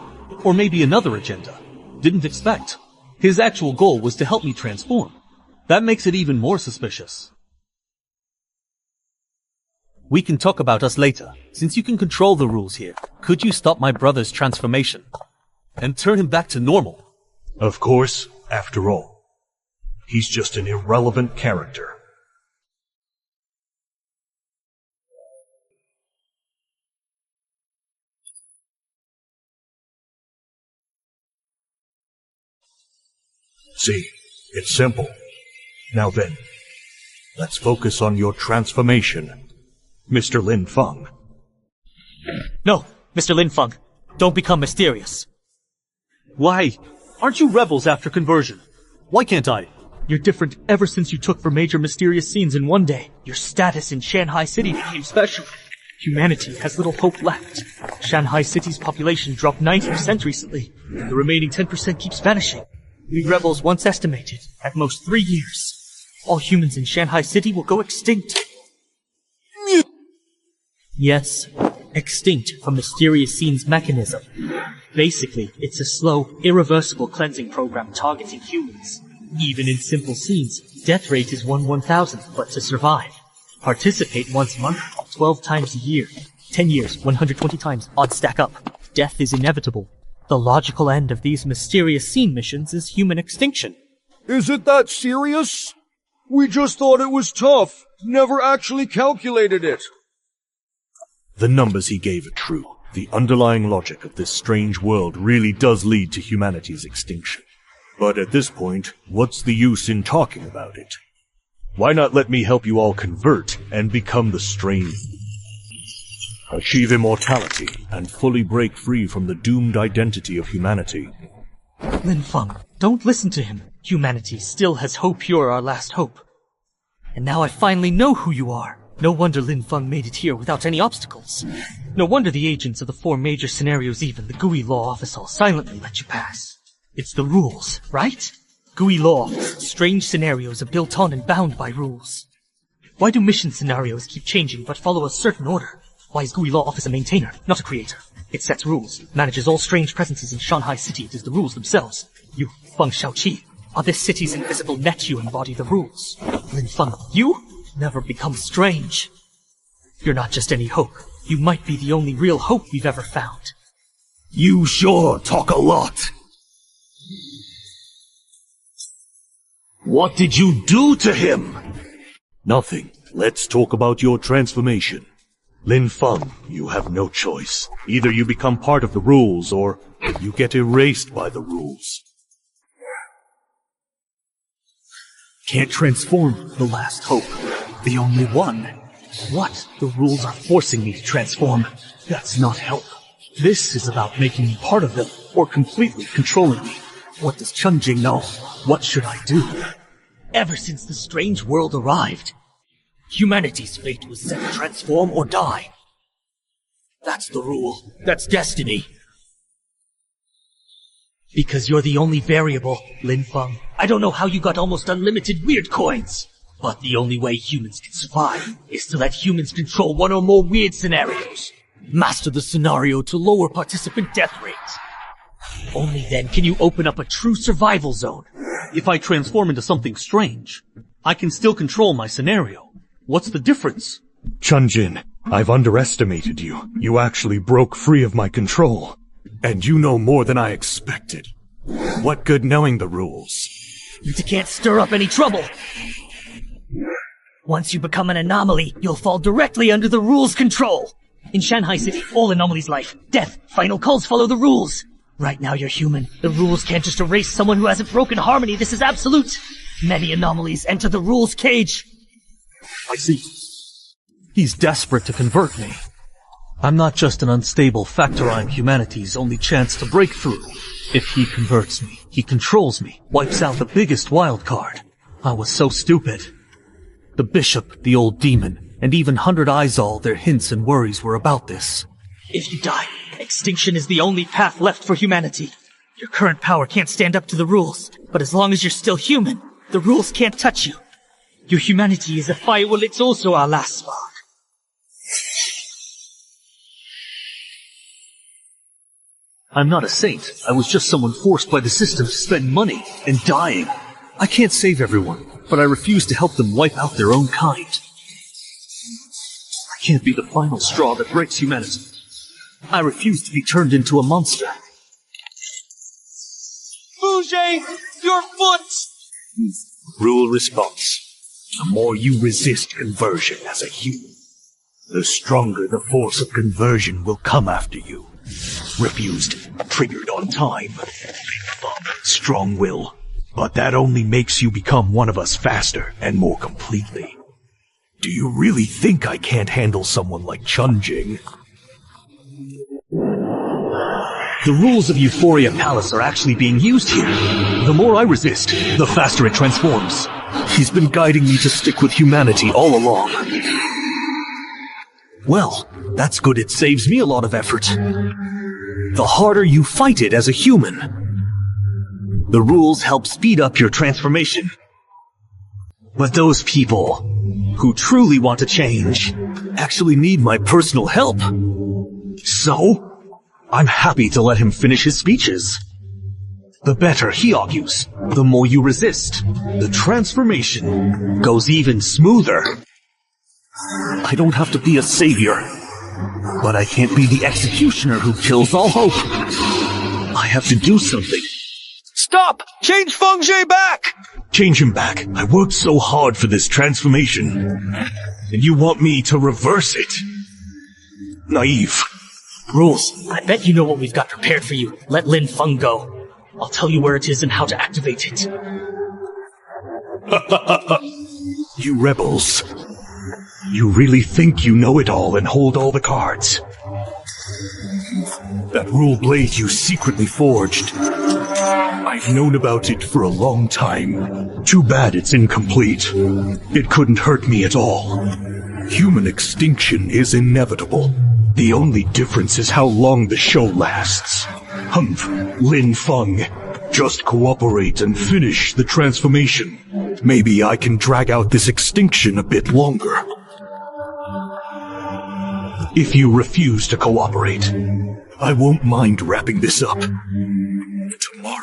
Or maybe another agenda. Didn't expect. His actual goal was to help me transform. That makes it even more suspicious. We can talk about us later. Since you can control the rules here, could you stop my brother's transformation? And turn him back to normal? Of course, after all. He's just an irrelevant character. See, it's simple. Now then, let's focus on your transformation, Mr. Lin Feng. No, Mr. Lin Feng, don't become mysterious. Why? Aren't you rebels after conversion? Why can't I? You're different ever since you took for major mysterious scenes in one day. Your status in Shanghai City became special. Humanity has little hope left. Shanghai City's population dropped 90% recently. The remaining 10% keeps vanishing. We rebels once estimated, at most 3 years, all humans in Shanghai City will go extinct. Yes, extinct from Mysterious Scene's mechanism. Basically, it's a slow, irreversible cleansing program targeting humans. Even in simple scenes, death rate is 1/1000th, but to survive. Participate once a month, 12 times a year. 10 years, 120 times, odds stack up. Death is inevitable. The logical end of these Mysterious Scene missions is human extinction. Is it that serious? We just thought it was tough. Never actually calculated it. The numbers he gave are true. The underlying logic of this strange world really does lead to humanity's extinction. But at this point, what's the use in talking about it? Why not let me help you all convert and become the strain? Achieve immortality and fully break free from the doomed identity of humanity. Lin Feng, don't listen to him. Humanity still has hope. You're our last hope. And now I finally know who you are. No wonder Lin Feng made it here without any obstacles. No wonder the agents of the 4 major scenarios, even the GUI Law Office, all silently let you pass. It's the rules, right? GUI Law Office, strange scenarios are built on and bound by rules. Why do mission scenarios keep changing but follow a certain order? Why is GUI Law Office a maintainer, not a creator? It sets rules, manages all strange presences in Shanghai City. It is the rules themselves. You, Feng Xiaoqi, are this city's invisible net. You embody the rules. Lin Feng, you never become strange. You're not just any hope. You might be the only real hope we've ever found. You sure talk a lot. What did you do to him? Nothing. Let's talk about your transformation. Lin Feng, you have no choice. Either you become part of the rules, or you get erased by the rules. Can't transform the last hope. The only one. What? The rules are forcing me to transform. That's not help. This is about making me part of them, or completely controlling me. What does Chunjing know? What should I do? Ever since the strange world arrived, humanity's fate was set to transform or die. That's the rule. That's destiny. Because you're the only variable, Lin Feng. I don't know how you got almost unlimited weird coins. But the only way humans can survive is to let humans control one or more weird scenarios. Master the scenario to lower participant death rates. Only then can you open up a true survival zone. If I transform into something strange, I can still control my scenario. What's the difference? Chunjin, I've underestimated you. You actually broke free of my control. And you know more than I expected. What good knowing the rules? You can't stir up any trouble. Once you become an anomaly, you'll fall directly under the rules' control. In Shanghai City, all anomalies' life, death, final calls follow the rules. Right now you're human. The rules can't just erase someone who hasn't broken harmony. This is absolute. Many anomalies enter the rules cage. I see. He's desperate to convert me. I'm not just an unstable factor, I'm humanity's only chance to break through. If he converts me, he controls me, wipes out the biggest wild card. I was so stupid. The bishop, the old demon, and even 100 Eyes all their hints and worries were about this. If you die, extinction is the only path left for humanity. Your current power can't stand up to the rules, but as long as you're still human, the rules can't touch you. Your humanity is a fire, well, it's also our last spark. I'm not a saint. I was just someone forced by the system to spend money and dying. I can't save everyone, but I refuse to help them wipe out their own kind. I can't be the final straw that breaks humanity. I refuse to be turned into a monster. Fouget, your foot! Rule response. The more you resist conversion as a human, the stronger the force of conversion will come after you. Refused, triggered on time. Strong will. But that only makes you become one of us faster and more completely. Do you really think I can't handle someone like Chunjing? The rules of Euphoria Palace are actually being used here. The more I resist, the faster it transforms. He's been guiding me to stick with humanity all along. Well, that's good. It saves me a lot of effort. The harder you fight it as a human, the rules help speed up your transformation. But those people who truly want to change actually need my personal help. So, I'm happy to let him finish his speeches. The better, he argues, the more you resist. The transformation goes even smoother. I don't have to be a savior, but I can't be the executioner who kills all hope. I have to do something. Stop! Change Feng back! Change him back. I worked so hard for this transformation. And you want me to reverse it? Naive. Rules. I bet you know what we've got prepared for you. Let Lin Feng go. I'll tell you where it is and how to activate it. You rebels. You really think you know it all and hold all the cards. That rule blade you secretly forged. I've known about it for a long time. Too bad it's incomplete. It couldn't hurt me at all. Human extinction is inevitable. The only difference is how long the show lasts. Humph, Lin Feng. Just cooperate and finish the transformation. Maybe I can drag out this extinction a bit longer. If you refuse to cooperate, I won't mind wrapping this up tomorrow.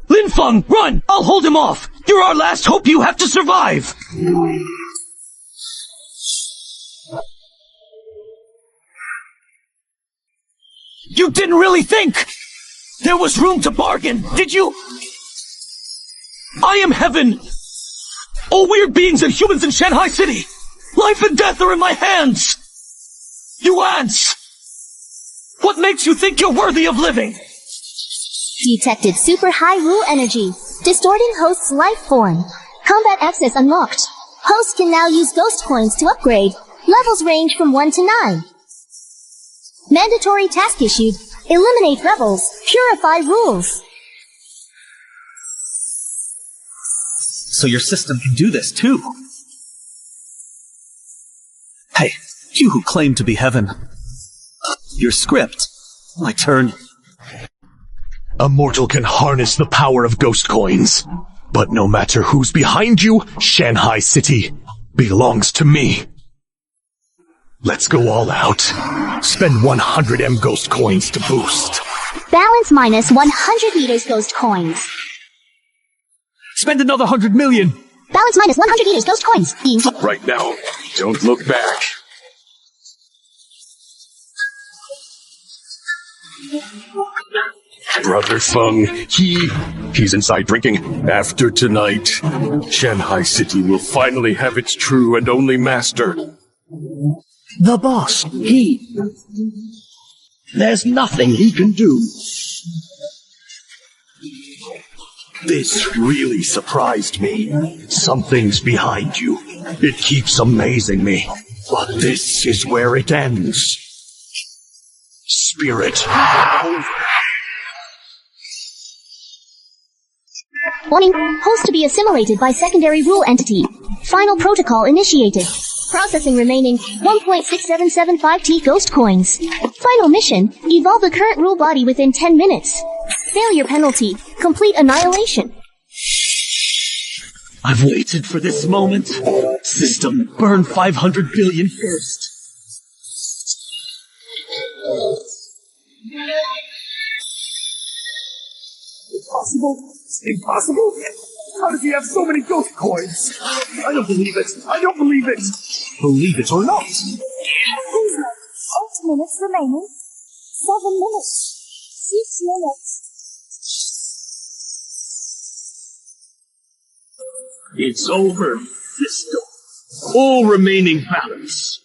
Lin Feng, run! I'll hold him off! You're our last hope. You have to survive! You didn't really think there was room to bargain, did you? I am heaven! All weird beings and humans in Shanghai City! Life and death are in my hands! You ants! What makes you think you're worthy of living? Detected super high rule energy, distorting host's life form. Combat access unlocked. Host can now use ghost coins to upgrade. Levels range from 1 to 9. Mandatory task issued. Eliminate rebels. Purify rules. So your system can do this too. Hey, you who claim to be heaven. Your script. My turn. A mortal can harness the power of ghost coins. But no matter who's behind you, Shanghai City belongs to me. Let's go all out. Spend 100 M ghost coins to boost. Balance minus 100 meters ghost coins. Spend another 100 million. Balance minus 100 meters ghost coins. Right now, don't look back. Brother Feng, he's inside drinking. After tonight, Shanghai City will finally have its true and only master. The boss, there's nothing he can do. This really surprised me. Something's behind you. It keeps amazing me. But this is where it ends. Spirit. Warning, host to be assimilated by secondary rule entity. Final protocol initiated. Processing remaining 1.6775 T ghost coins. Final mission, evolve the current rule body within 10 minutes. Failure penalty, complete annihilation. I've waited for this moment. System, burn 500 billion first. Impossible? Impossible? How does he have so many ghost coins? I don't believe it. I don't believe it. Believe it or not. 8 minutes remaining. 7 minutes. 6 minutes. It's over. System. All remaining balance.